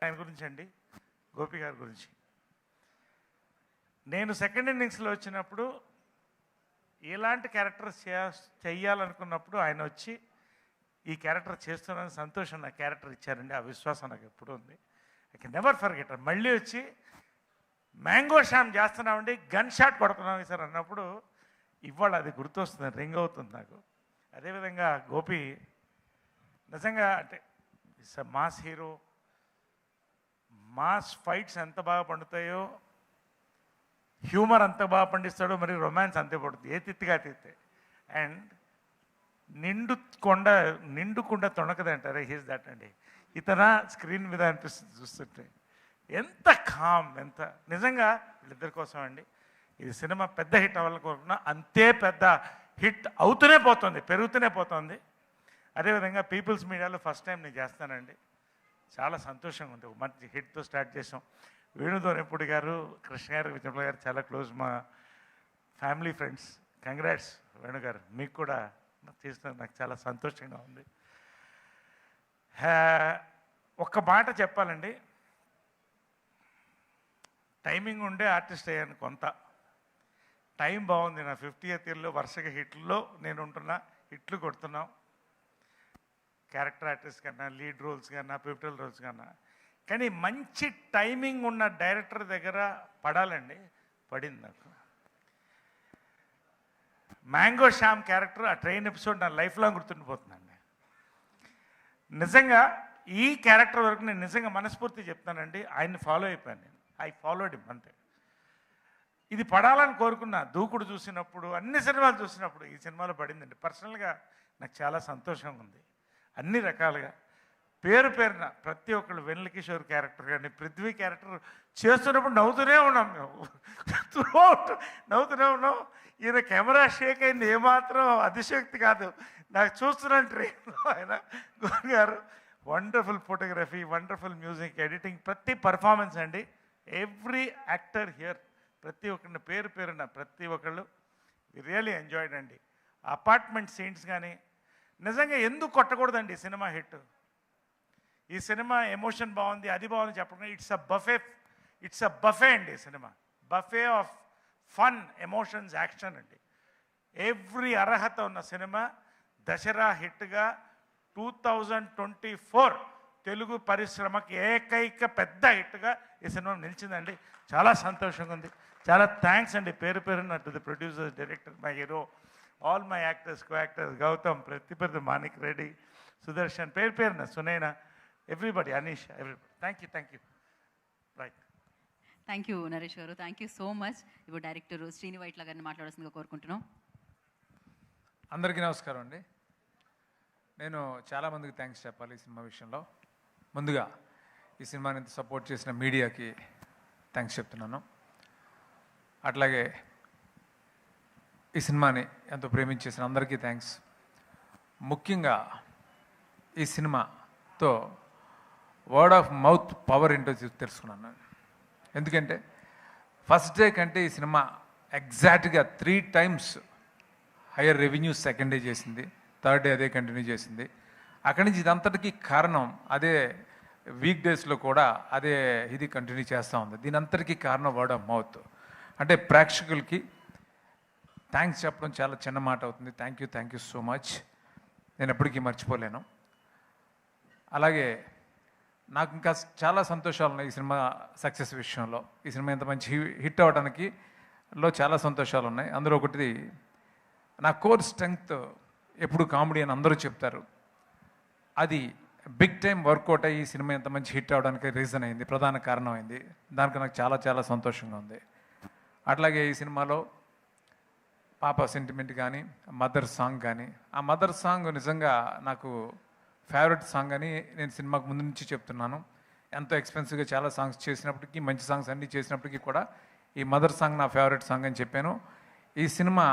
ఆయన గురించి అండి, గోపి గారి గురించి. నేను సెకండ్ ఇన్నింగ్స్లో వచ్చినప్పుడు ఎలాంటి క్యారెక్టర్ చెయ్యాలనుకున్నప్పుడు ఆయన వచ్చి ఈ క్యారెక్టర్ చేస్తున్నాను సంతోషం, నా క్యారెక్టర్ ఇచ్చారండి. ఆ విశ్వాసం నాకు ఎప్పుడూ ఉంది. I can never forget. మళ్ళీ వచ్చి మ్యాంగో శ్యామ్ చేస్తున్నామండి, గన్ షాట్ కొడుతున్నాం సార్ అన్నప్పుడు ఇవాళ అది గుర్తొస్తుంది, రింగ్ అవుతుంది నాకు. అదేవిధంగా గోపి నిజంగా అంటే it's a mass hero. Mass fights ఎంత బాగా పండుతాయో, హ్యూమర్ అంత బాగా పండిస్తాడో, మరి రొమాన్స్ అంతే పడుతుంది, ఏ తిత్తిగా తిత్తే. అండ్ నిండుకుండా తొణకదంటారే, హీస్ దట్ అండి. ఇతన స్క్రీన్ మీద అనిపిస్తుంది చూస్తుంటే. ఎంత కామ్, ఎంత నిజంగా వీళ్ళిద్దరి కోసం అండి. ఇది సినిమా పెద్ద హిట్ అవ్వాలనుకుంటున్నా, అంతే పెద్ద హిట్ అవుతూనే పోతుంది, పెరుగుతూనే పోతుంది. అదేవిధంగా పీపుల్స్ మీడియాలో ఫస్ట్ టైం నేను చేస్తానండి, చాలా సంతోషంగా ఉంది. మంచి హిట్తో స్టార్ట్ చేసాం. వేణుదోరెప్పుడు గారు, కృష్ణ గారు, విజయపల గారు చాలా క్లోజ్, మా ఫ్యామిలీ ఫ్రెండ్స్. కంగ్రాట్స్ వేణు గారు, మీకు కూడా చేస్తున్నారు, నాకు చాలా సంతోషంగా ఉంది. ఒక్క మాట చెప్పాలండి, టైమింగ్ ఉండే ఆర్టిస్ట్ అయ్యాను. కొంత టైం బాగుంది. నా 50th ఇయర్లో వరుసగా హిట్లలో నేను ఉంటున్నా, హిట్లు కొడుతున్నాం. క్యారెక్టర్ ఆర్టిస్ట్ కన్నా, లీడ్ రోల్స్ కన్నా, పిపిటల్ రోల్స్ కన్నా. కానీ మంచి టైమింగ్ ఉన్న డైరెక్టర్ దగ్గర పడాలండి, పడింది నాకు. మ్యాంగో శ్యామ్ క్యారెక్టర్, ఆ ట్రైన్ ఎపిసోడ్ నా లైఫ్ లాంగ్ గుర్తుండిపోతుందండి. నిజంగా ఈ క్యారెక్టర్ వరకు నేను నిజంగా మనస్ఫూర్తి చెప్తానండి, ఆయన్ని ఫాలో అయిపోయాను నేను. ఐ ఫాలోడ్ హిమ్ అంతే. ఇది పడాలని కోరుకున్నా, దూకుడు చూసినప్పుడు, అన్ని సినిమాలు చూసినప్పుడు ఈ సినిమాలో పడిందండి. పర్సనల్గా నాకు చాలా సంతోషంగా ఉంది. అన్ని రకాలుగా పేరు పేరున ప్రతి ఒక్కళ్ళు, వెన్నెల కిషోర్ క్యారెక్టర్ కానీ, పృథ్వీ క్యారెక్టర్ చేస్తున్నప్పుడు నవ్వుతూనే ఉన్నాం మేము, నవ్వుతూనే ఉన్నాం. ఈయన కెమెరా షేక్ అయింది ఏమాత్రం అతిశక్తి కాదు, నాకు చూస్తున్నాను ట్రైన్లో. ఆయన గోపి గారు wonderful photography, wonderful music, editing, ప్రతి పర్ఫార్మెన్స్ అండి. ఎవ్రీ యాక్టర్ హియర్, ప్రతి ఒక్కరిని పేరు పేరున ప్రతి ఒక్కళ్ళు రియల్లీ ఎంజాయ్డ్ అండి. అపార్ట్మెంట్ సీన్స్ కానీ నిజంగా ఎందుకు కొట్టకూడదండి సినిమా హిట్. ఈ సినిమా ఎమోషన్ బాగుంది, అది బాగుంది చెప్పకుండా ఇట్స్ అ బఫే అండి cinema. Buffet of fun, emotions, action అండి. ఎవ్రీ అర్హత ఉన్న సినిమా దసరా హిట్గా 2024 తెలుగు పరిశ్రమకి ఏకైక పెద్ద హిట్గా ఈ సినిమా నిలిచిందండి. చాలా సంతోషంగా ఉంది. చాలా థ్యాంక్స్ అండి పేరు పేరున to the producer, director, my hero, all my actors, co actors, Gautham, Prathiparthi, Manik Reddy, Sudarshan, పేరు పేరున, Sunaina, everybody, Anish, everybody. Thank you. Right. Thank you Naresh గారు, థ్యాంక్ యూ సో మచ్. ఇప్పుడు డైరెక్టర్ శ్రీను వైట్ల గారిని మాట్లాడాల్సిందిగా కోరుకుంటున్నాం. అందరికీ నమస్కారం అండి. నేను చాలామందికి థ్యాంక్స్ చెప్పాలి ఈ సినిమా విషయంలో. ముందుగా ఈ సినిమాని ఇంత సపోర్ట్ చేసిన మీడియాకి థ్యాంక్స్ చెప్తున్నాను. అట్లాగే ఈ సినిమాని ఎంతో ప్రేమించేసిన అందరికీ థ్యాంక్స్. ముఖ్యంగా ఈ సినిమాతో వర్డ్ ఆఫ్ మౌత్ పవర్ ఏంటో తెలుసుకున్నాను. ఎందుకంటే ఫస్ట్ డే కంటే ఈ సినిమా ఎగ్జాక్ట్గా 3 times higher revenue second day చేసింది, థర్డ్ డే అదే కంటిన్యూ చేసింది. అక్కడి నుంచి ఇదంతటికీ కారణం అదే వీక్ డేస్లో కూడా అదే ఇది కంటిన్యూ చేస్తూ ఉంది. దీని అంతటికీ కారణం వర్డ్ ఆఫ్ మౌత్. అంటే ప్రేక్షకులకి థ్యాంక్స్ చెప్పడం చాలా చిన్న మాట అవుతుంది. Thank you so much. నేను ఎప్పటికీ మర్చిపోలేను. అలాగే నాకు ఇంకా చాలా సంతోషాలు ఉన్నాయి ఈ సినిమా సక్సెస్ విషయంలో. ఈ సినిమా ఇంత మంచి హిట్ అవ్వడానికి చాలా సంతోషాలు ఉన్నాయి. అందులో ఒకటి, నా కోర్ స్ట్రెంగ్త్ ఎప్పుడు కామెడీ అని అందరూ చెప్తారు. అది బిగ్ టైం వర్కౌట్ అయ్యి ఈ సినిమా ఎంత మంచి హిట్ అవ్వడానికి రీజన్ అయింది, ప్రధాన కారణం అయింది. దానికి నాకు చాలా చాలా సంతోషంగా ఉంది. అట్లాగే ఈ సినిమాలో పాప సెంటిమెంట్ కానీ, మదర్ సాంగ్ కానీ, ఆ మదర్ సాంగ్ నిజంగా నాకు ఫేవరెట్ సాంగ్ అని నేను సినిమాకు ముందు నుంచి చెప్తున్నాను. ఎంతో ఎక్స్పెన్సివ్గా చాలా సాంగ్స్ చేసినప్పటికీ, మంచి సాంగ్స్ అన్నీ చేసినప్పటికీ కూడా ఈ మదర్ సాంగ్ నా ఫేవరెట్ సాంగ్ అని చెప్పాను. ఈ సినిమా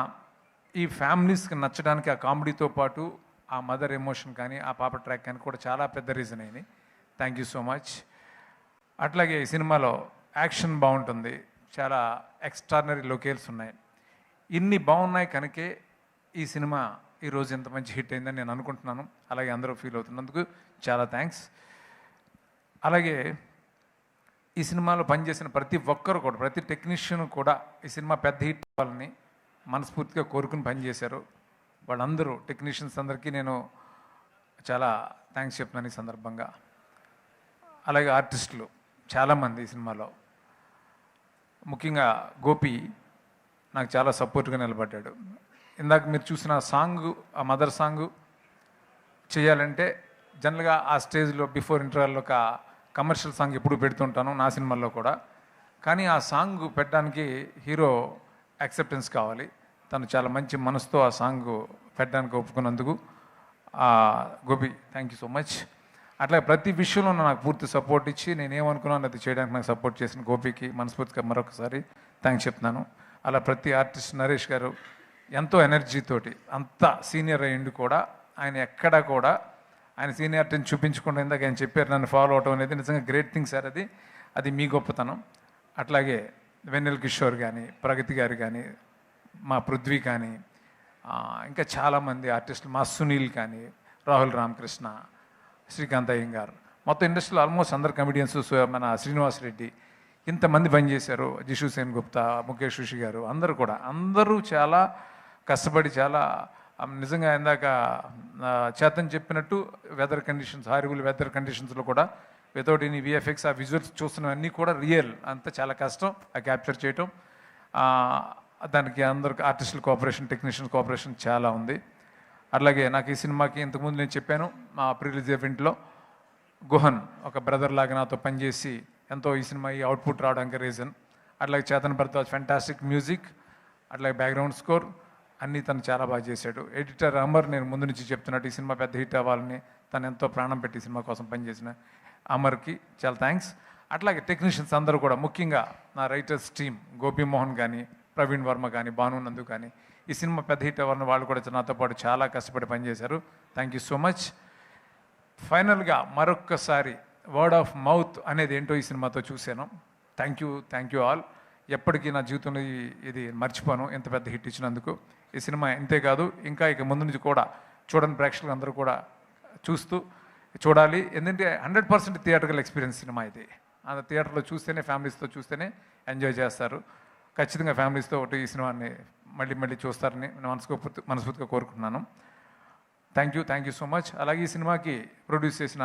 ఈ ఫ్యామిలీస్కి నచ్చడానికి ఆ కామెడీతో పాటు ఆ మదర్ ఎమోషన్ కానీ, ఆ పాప ట్రాక్ కానీ కూడా చాలా పెద్ద రీజన్ అయింది. Thank you so much. అట్లాగే ఈ సినిమాలో యాక్షన్ బాగుంటుంది, చాలా ఎక్స్ట్రాడినరీ లొకేల్స్ ఉన్నాయి. ఇన్ని బాగున్నాయి కనుకే ఈ సినిమా ఈరోజు ఎంత మంచి హిట్ అయిందని నేను అనుకుంటున్నాను. అలాగే అందరూ ఫీల్ అవుతున్నందుకు చాలా థ్యాంక్స్. అలాగే ఈ సినిమాలో పనిచేసిన ప్రతి ఒక్కరు కూడా, ప్రతి టెక్నీషియన్ కూడా ఈ సినిమా పెద్ద హిట్ అవ్వాలని మనస్ఫూర్తిగా కోరుకుని పనిచేశారు. వాళ్ళందరూ టెక్నీషియన్స్ అందరికీ నేను చాలా థ్యాంక్స్ చెప్తున్నాను ఈ సందర్భంగా. అలాగే ఆర్టిస్టులు చాలామంది ఈ సినిమాలో, ముఖ్యంగా గోపి నాకు చాలా సపోర్ట్గా నిలబడ్డాడు. ఇందాక మీరు చూసిన సాంగ్, ఆ మదర్ సాంగ్ చేయాలంటే జనరల్గా ఆ స్టేజ్లో బిఫోర్ ఇంటర్వెల్లో ఒక కమర్షియల్ సాంగ్ ఎప్పుడు పెడుతుంటాను నా సినిమాల్లో కూడా. కానీ ఆ సాంగ్ పెట్టడానికి హీరో యాక్సెప్టెన్స్ కావాలి. తను చాలా మంచి మనసుతో ఆ సాంగ్ పెట్టడానికి ఒప్పుకున్నందుకు Gopi thank you so much. అట్లా ప్రతి విషయంలో నాకు పూర్తి సపోర్ట్ ఇచ్చి నేనేమనుకున్నాను అది చేయడానికి నాకు సపోర్ట్ చేసిన గోపికి మనస్ఫూర్తిగా మరొకసారి థ్యాంక్స్ చెప్తున్నాను. అలా ప్రతి ఆర్టిస్ట్ నరేష్ గారు ఎంతో ఎనర్జీతోటి, అంత సీనియర్ అయ్యిండు కూడా ఆయన ఎక్కడా కూడా ఆయన సీనియారిటీని చూపించకుండా, ఇందాక ఆయన చెప్పారు నన్ను ఫాలో అవటం అనేది నిజంగా గ్రేట్ థింగ్ సార్. అది మీ గొప్పతనం. అట్లాగే వెన్నెల కిషోర్ కానీ, ప్రగతి గారు కానీ, మా పృథ్వీ కానీ, ఇంకా చాలామంది ఆర్టిస్టులు, మా సునీల్ కానీ, రాహుల్ రామకృష్ణ, శ్రీకాంత్ అయ్యంగార్, మొత్తం ఇండస్ట్రీలో ఆల్మోస్ట్ అందరు కమెడియన్స్, మన శ్రీనివాస్ రెడ్డి, ఇంతమంది పనిచేశారు, జిషు సేన్ గుప్తా, ముఖేష్ ఋషి గారు, అందరూ చాలా కష్టపడి చాలా నిజంగా ఇందాక చేతన్ చెప్పినట్టు వెదర్ కండిషన్స్, హారిబుల్ వెదర్ కండిషన్స్లో కూడా వితౌట్ ఎనీ విఎఫ్ఎక్స్ ఆ విజువల్స్ చూస్తున్నవన్నీ కూడా రియల్, అంతా చాలా కష్టం ఆ క్యాప్చర్ చేయటం. దానికి అందరికి ఆర్టిస్టుల కోఆపరేషన్, టెక్నీషియన్స్ కోఆపరేషన్ చాలా ఉంది. అట్లాగే నాకు ఈ సినిమాకి ఇంతకుముందు నేను చెప్పాను మా ప్రీ రిలీజ్ ఈవెంట్లో గుహన్ ఒక బ్రదర్ లాగా నాతో పనిచేసి ఎంతో ఈ సినిమా ఈ అవుట్పుట్ రావడానికి రీజన్. అట్లాగే చేతన్ భరద్వాజ్ ఫ్యాంటాస్టిక్ మ్యూజిక్, అట్లాగే బ్యాక్గ్రౌండ్ స్కోర్ అన్నీ తను చాలా బాగా చేశాడు. ఎడిటర్ అమర్, నేను ముందు నుంచి చెప్తున్నట్టు ఈ సినిమా పెద్ద హిట్ అవ్వాలని తను ఎంతో ప్రాణం పెట్టి ఈ సినిమా కోసం పనిచేసిన అమర్కి చాలా థ్యాంక్స్. అట్లాగే టెక్నీషియన్స్ అందరూ కూడా, ముఖ్యంగా నా రైటర్స్ టీమ్ గోపీమోహన్ కానీ, ప్రవీణ్ వర్మ కానీ, భాను నందు కానీ, ఈ సినిమా పెద్ద హిట్ అవ్వాలని వాళ్ళు కూడా నాతో పాటు చాలా కష్టపడి పనిచేశారు. Thank you so much. ఫైనల్గా మరొక్కసారి వర్డ్ ఆఫ్ మౌత్ అనేది ఏంటో ఈ సినిమాతో చూశాను. Thank you all. ఎప్పటికీ నా జీవితంలో ఇది మర్చిపోను, ఎంత పెద్ద హిట్ ఇచ్చినందుకు. ఈ సినిమా ఇంతే కాదు, ఇంకా ఇక ముందు నుంచి కూడా చూడని ప్రేక్షకులు అందరూ కూడా చూడాలి. ఎందుకంటే 100% థియేటర్కల్ ఎక్స్పీరియన్స్ సినిమా ఇది. ఆ థియేటర్లో చూస్తేనే, ఫ్యామిలీస్తో చూస్తేనే ఎంజాయ్ చేస్తారు. ఖచ్చితంగా ఫ్యామిలీస్తో ఒకటి ఈ సినిమాని మళ్ళీ చూస్తారని మనస్ఫూర్తిగా కోరుకుంటున్నాను. Thank you so much. అలాగే ఈ సినిమాకి ప్రొడ్యూస్ చేసిన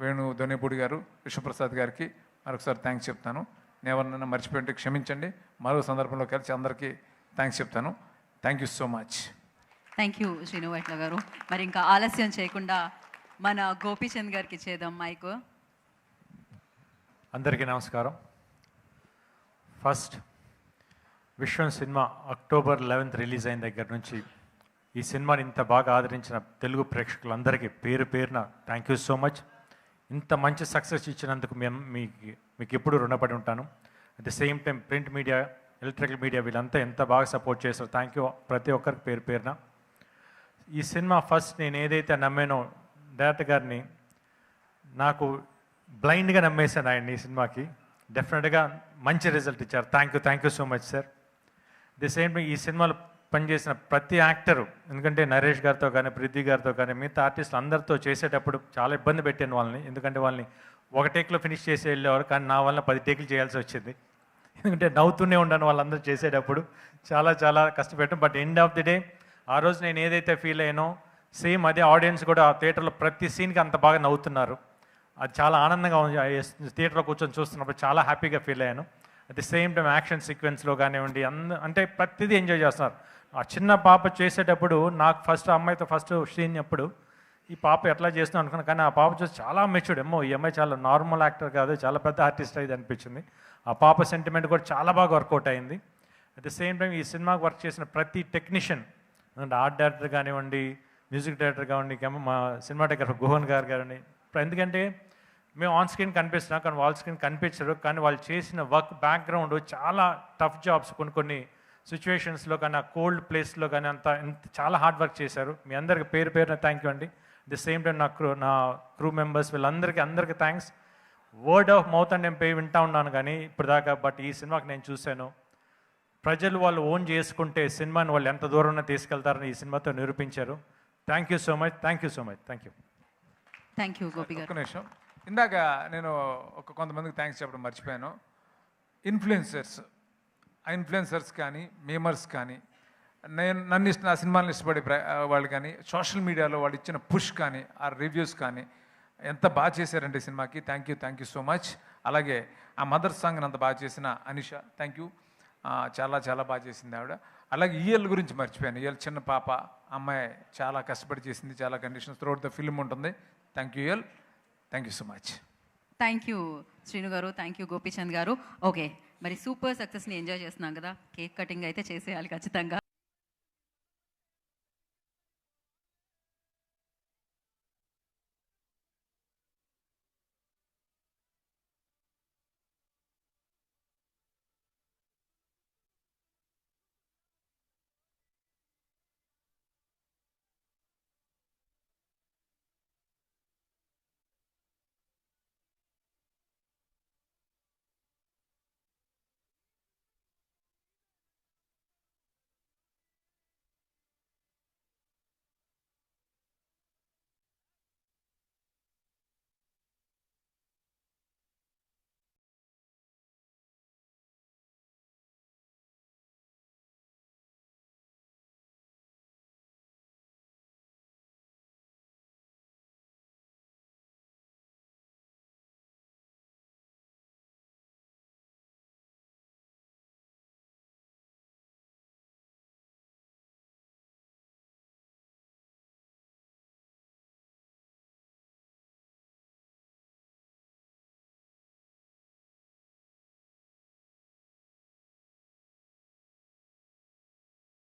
వేణు దొనేపూడి గారు, విశ్వప్రసాద్ గారికి మరొకసారి థ్యాంక్స్ చెప్తాను. నేను ఎవరినైనా మర్చిపోయింటే క్షమించండి. మరో సందర్భంలో కలిసి అందరికీ థ్యాంక్స్ చెప్తాను. Thank you so much. Thank you Srinu Vaitla గారు. మరి ఇంకా ఆలస్యం చేయకుండా మన గోపీచంద్ గారికి ఇచ్చేద్దాం మైక్. అందరికీ నమస్కారం. ఫస్ట్, విశ్వం సినిమా October 11th రిలీజ్ అయిన దగ్గర నుంచి ఈ సినిమాని ఇంత బాగా ఆదరించిన తెలుగు ప్రేక్షకులందరికీ పేరున థ్యాంక్ యూ సో మచ్. ఇంత మంచి సక్సెస్ ఇచ్చినందుకు మీకు ఎప్పుడు రుణపడి ఉంటాను. At the same time print media, electrical media వీళ్ళంతా ఎంత బాగా సపోర్ట్ చేశారు. థ్యాంక్ యూ ప్రతి ఒక్కరికి పేరున. ఈ సినిమా ఫస్ట్ నేను ఏదైతే నమ్మానో డైరెక్టర్ గారిని, నాకు బ్లైండ్గా నమ్మేశాను ఆయన్ని. ఈ సినిమాకి డెఫినెట్గా మంచి రిజల్ట్ ఇచ్చారు. Thank you so much sir. The same time ఈ సినిమాలో పనిచేసిన ప్రతి యాక్టరు, ఎందుకంటే నరేష్ గారితో కానీ, పృథ్వీ గారితో కానీ, మిగతా ఆర్టిస్టులు అందరితో చేసేటప్పుడు చాలా ఇబ్బంది పెట్టాను వాళ్ళని. ఎందుకంటే వాళ్ళని ఒక టేక్లో ఫినిష్ చేసి వెళ్ళేవారు, కానీ నా వల్ల 10 టేకులు చేయాల్సి వచ్చింది. ఎందుకంటే నవ్వుతూనే ఉన్నాను వాళ్ళందరూ చేసేటప్పుడు, చాలా కష్టపెట్టాను. But end of the day ఆ రోజు నేను ఏదైతే ఫీల్ అయ్యానో సేమ్ అదే ఆడియన్స్ కూడా ఆ థియేటర్లో ప్రతి సీన్కి అంత బాగా నవ్వుతున్నారు. అది చాలా ఆనందంగా ఉంది. థియేటర్లో కూర్చొని చూస్తున్నప్పుడు చాలా హ్యాపీగా ఫీల్ అయ్యాను. At the same time action సీక్వెన్స్లో కానివ్వండి, అంటే ప్రతిదీ ఎంజాయ్ చేస్తున్నారు. ఆ చిన్న పాప చేసేటప్పుడు నాకు ఫస్ట్ అమ్మాయితో ఫస్ట్ సీన్ అప్పుడు ఈ పాప ఎట్లా చేస్తున్నాం అనుకున్నాను, కానీ ఆ పాప చూసి చాలా మెచ్యూర్డ్. ఈ అమ్మాయి చాలా నార్మల్ యాక్టర్ కాదు, చాలా పెద్ద ఆర్టిస్ట్ అయింది అనిపించింది. ఆ పాప సెంటిమెంట్ కూడా చాలా బాగా వర్కౌట్ అయింది. అట్ ది సేమ్ టైం ఈ సినిమాకి వర్క్ చేసిన ప్రతి టెక్నీషియన్, ఆర్ట్ డైరెక్టర్ కానివ్వండి, మ్యూజిక్ డైరెక్టర్ కానివ్వండి, మా సినిమాటోగ్రఫర్ గుహన్ గారు కానివ్వండి. ఎందుకంటే మేము ఆన్ స్క్రీన్ కనిపిస్తున్నాం కానీ వాళ్ళ స్క్రీన్ కనిపించరు, కానీ వాళ్ళు చేసిన వర్క్ బ్యాక్గ్రౌండ్ చాలా టఫ్ జాబ్స్, కొన్ని సిచ్యువేషన్స్లో కానీ, ఆ కోల్డ్ ప్లేస్లో కానీ అంత చాలా హార్డ్ వర్క్ చేశారు. మీ అందరికి పేరున థ్యాంక్ యూ అండి. ది సేమ్ టైం నా క్రూ మెంబర్స్ అందరికీ థ్యాంక్స్. వర్డ్ ఆఫ్ మౌత్ అని నేను వింటా ఉన్నాను కానీ ఇప్పుడు దాకా, బట్ ఈ సినిమాకి నేను చూశాను ప్రజలు వాళ్ళు ఓన్ చేసుకుంటే సినిమాని వాళ్ళు ఎంత దూరంలో తీసుకెళ్తారని ఈ సినిమాతో నిరూపించారు. Thank you so much. Thank you Gopi గారు. ఒక్క నిమిషం, ఇందాక నేను కొంతమందికి థ్యాంక్స్ చెప్పడం మర్చిపోయాను. ఆ ఇన్ఫ్లుయెన్సర్స్ కానీ మేమర్స్ కానీ నా సినిమాలను ఇష్టపడే వాళ్ళు కానీ సోషల్ మీడియాలో వాళ్ళు ఇచ్చిన పుష్ కానీ ఆ రివ్యూస్ కానీ ఎంత బాగా చేశారంటే సినిమాకి. Thank you so much. అలాగే ఆ మదర్ సాంగ్ని అంత బాగా చేసిన అనిష, థ్యాంక్ యూ. చాలా చాలా బాగా చేసింది ఆవిడ. అలాగే ఈఎల్ గురించి మర్చిపోయాను. ఈఎల్ చిన్న పాప, అమ్మాయి చాలా కష్టపడి చేసింది, చాలా కండిషన్స్ త్రూఅవుట్ ద ఫిల్మ్ ఉంటుంది. Thank you EL, thank you so much. Thank you Srinu గారు, థ్యాంక్ యూ గోపీచంద్ గారు. ఓకే, మరి సూపర్ సక్సెస్ని ఎంజాయ్ చేస్తున్నాం కదా, కేక్ కటింగ్ అయితే చేసేయాలి ఖచ్చితంగా.